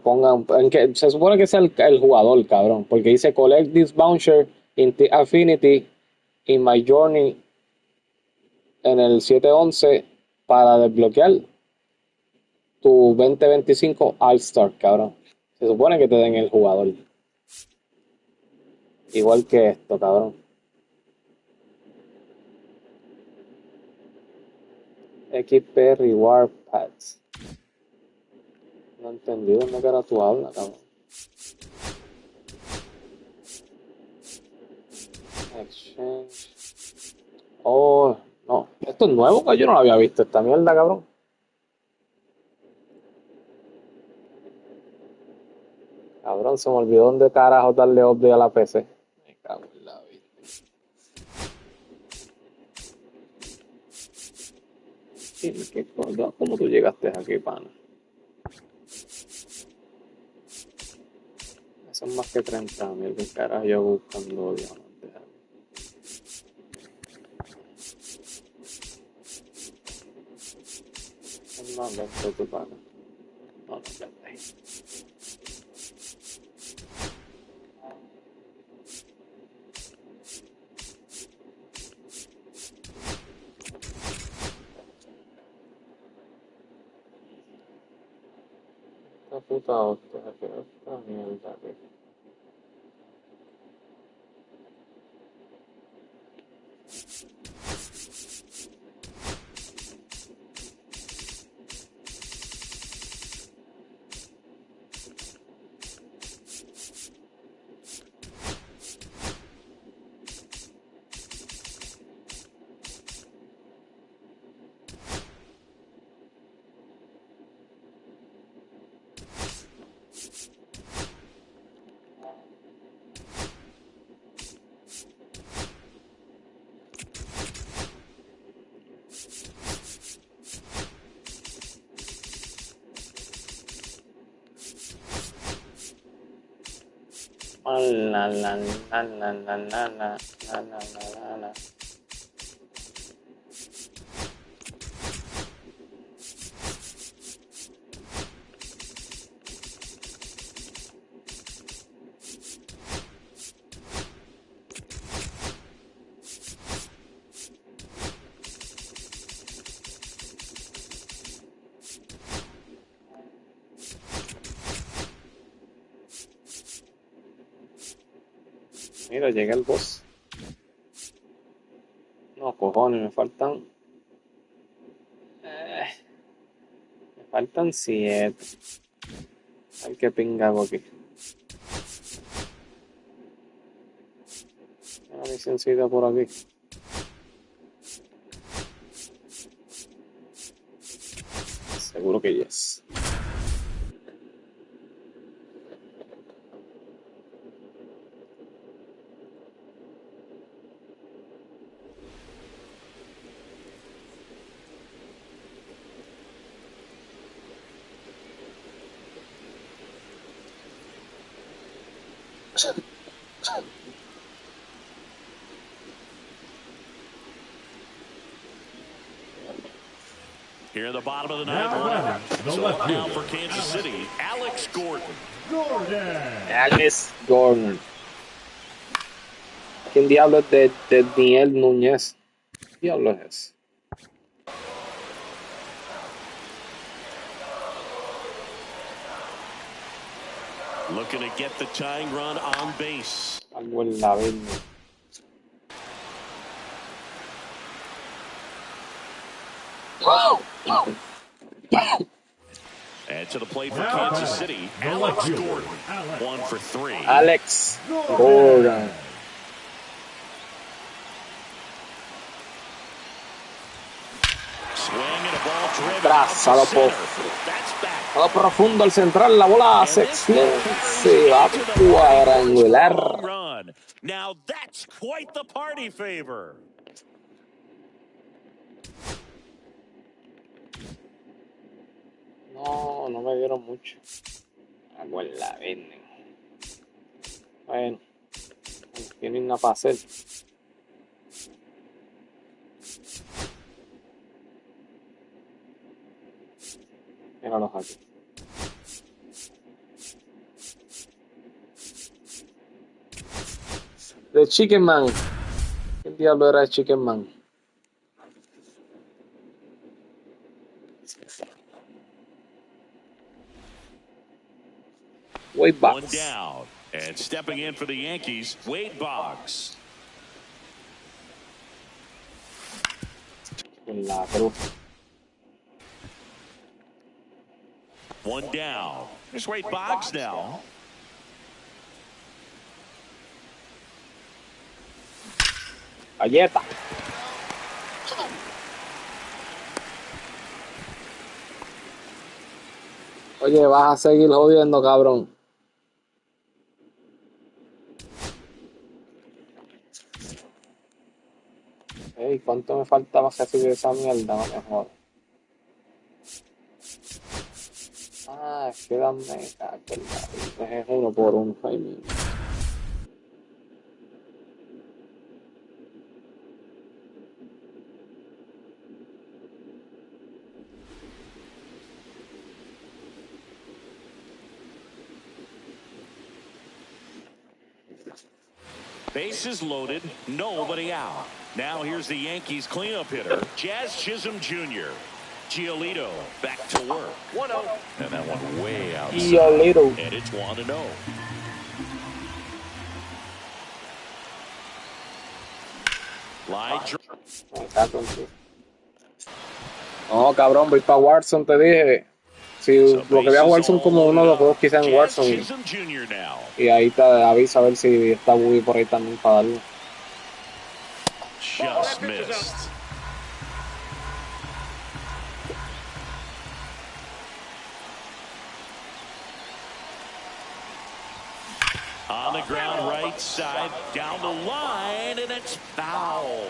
pongan, en que se supone que es el jugador, cabrón, porque dice collect this voucher in the Affinity in my journey en el 711 para desbloquear tu 2025 All-Star, cabrón. Se supone que te den el jugador. Igual que esto, cabrón. XP Reward Pads. No entendí dónde cara tú hablas, cabrón. Exchange. Oh, no. Esto es nuevo, que yo no lo había visto, esta mierda, cabrón. Cabrón, se me olvidó dónde carajo darle update a la PC. Me cago en la vida. ¿Cómo tú llegaste aquí, pana? Eso es más que 30.000. ¿Qué carajo yo buscando diamantes? Es más lento tu pana. No, vete ahí. Esta puta hostia, esta mierda, tío. La, la, la, la, la, la, la, la, la, la. Mira, llega el boss. No, cojones, me faltan 7. Ay, qué pinga hago aquí. Una misioncita por aquí. Seguro que yes. Here in the bottom of the ninth lineup. So up now for Kansas City, Alex Gordon. Alex Gordon. ¿Quién diablo es de Daniel Núñez? ¿Qué diablo es? Looking to get the tying run on base. Algo en la venda. And to the plate for Kansas City, Alex Gordon. 1 for 3. Alex Gordon. Trazado por profundo al central, la bola se va a cuadrangular. Now that's quite the party favor. No me dieron mucho. Agua en la venden. Bueno, no tienen nada para hacer. Míralos aquí. The Chicken Man. ¿Qué diablo era el Chicken Man? Wade One Boggs. down. And stepping in for the Yankees, Wade Boggs. En la cruz. One down. Here's Wade Boggs now. Galleta. Oye, vas a seguir jodiendo, cabrón. Ey, ¿cuánto me faltaba casi de esa mierda? No me jodas. Ah, es que dame es uno por uno, Jaime. Bases loaded, nobody out. Now here's the Yankees cleanup hitter, Jazz Chisholm Jr. Giolito back to work. 1-0. And that one way outside. Giolito. And it's 1-0. No, cabrón, voy para Watson, te dije. Si lo que voy a jugar son como uno de los juegos quizás en Watson. Y ahí te avisa a ver si está Woody por ahí también para darle. Just missed. On the ground right side, down the line, and it's foul.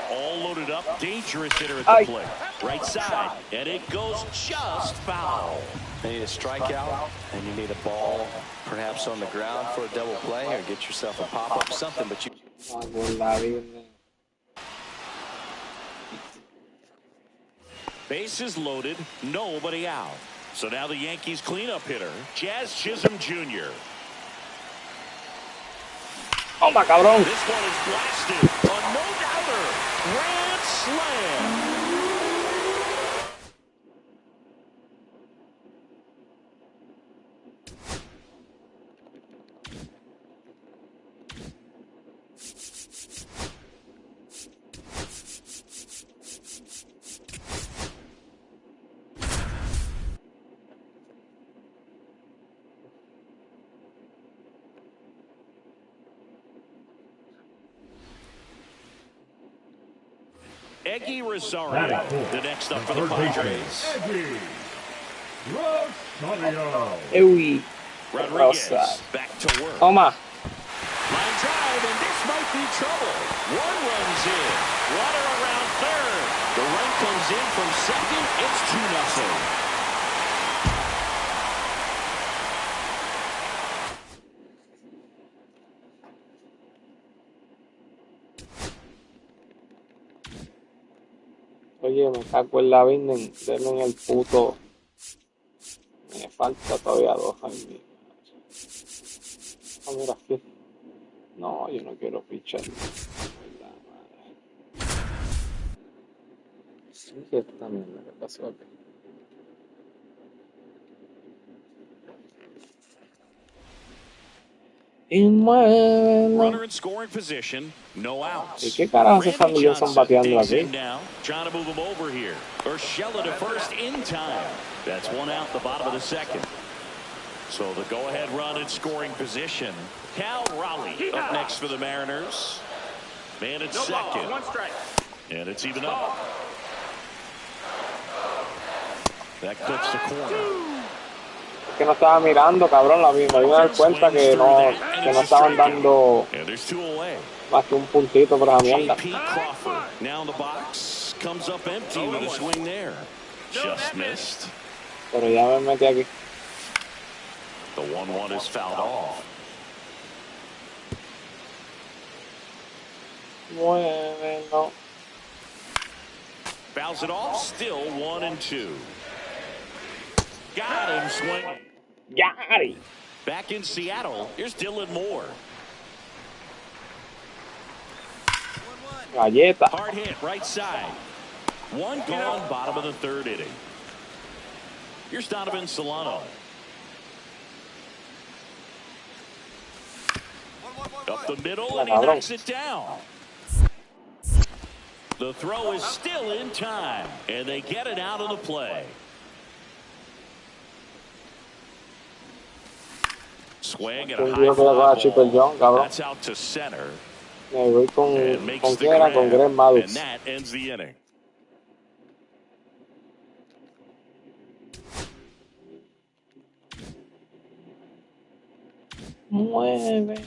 All loaded up, dangerous hitter at the plate. Right side, and it goes just foul. You need a strikeout, and you need a ball perhaps on the ground for a double play, or get yourself a pop-up, something, but you... Bases loaded, nobody out. So now the Yankees cleanup hitter, Jazz Chisholm Jr. Oh my cabrón. This one is blasted. A no-doubter. Grand slam. Eggy Rosario, the next up for the Padres. Eggy Rosario. Ewi. Rodriguez back to work. Toma. Line drive, and this might be trouble. One runs in. Water around third. The run comes in from second. It's 2-0. Oye, me cago en la Vinden, denle en el puto. Me falta todavía dos Jaime. Ah, mira aquí. No, yo no quiero pichar. La madre. ¿Qué esta mierda que pasó aquí? Runner in scoring position, no outs. ¿Y qué carajo hace Sammy Johnson bateando aquí? Trying to move him over here. Urshela to first in time. That's one out the bottom of the second. So the go-ahead run in scoring position. Cal Raleigh up next for the Mariners. Man at second. And it's even up. That clips the corner. Que no estaba mirando, cabrón, me di a dar cuenta que no estaban dando más que un puntito por esa mierda. Pero ya me metí aquí. The 1-1 is fouled off. Bueno. Fouls it off. Still 1-2. Got him swinging. Got him. Back in Seattle, here's Dylan Moore. Galleta. Hard hit right side. One gone, bottom of the third inning. Here's Donovan Solano. Up the middle, and he knocks it down. The throw is still in time, and they get it out of the play. Swing and a high fly ball. That's out to center. Me voy And con makes quién the era, con grab, Greg Maddux. and that ends the inning. Mueve.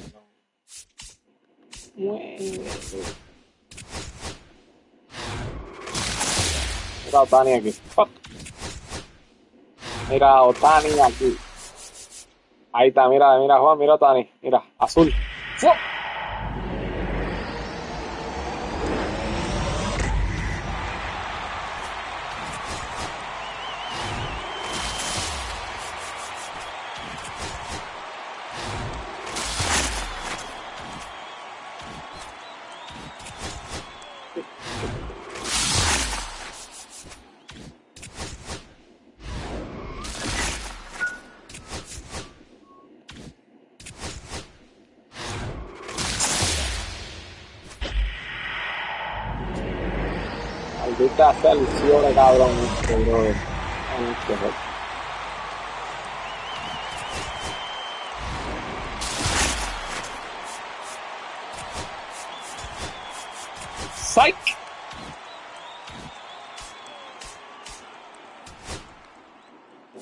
Mueve. Mira a Otani aquí. Fuck. Mira a Otani aquí. Ahí está, mira, mira Juan, mira a Otani. Mira, azul. ¡Fuck! Maldita sea el cielo, cabrón, este, brother. Ay, qué horror. Psych.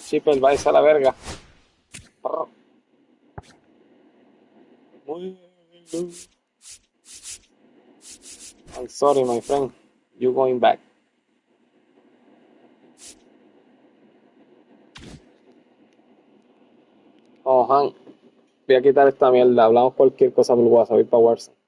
Chipper va a irse a la verga. I'm sorry, my friend. You going back. Oh, Han. Voy a quitar esta mierda. Hablamos cualquier cosa por WhatsApp. Voy para Warzone.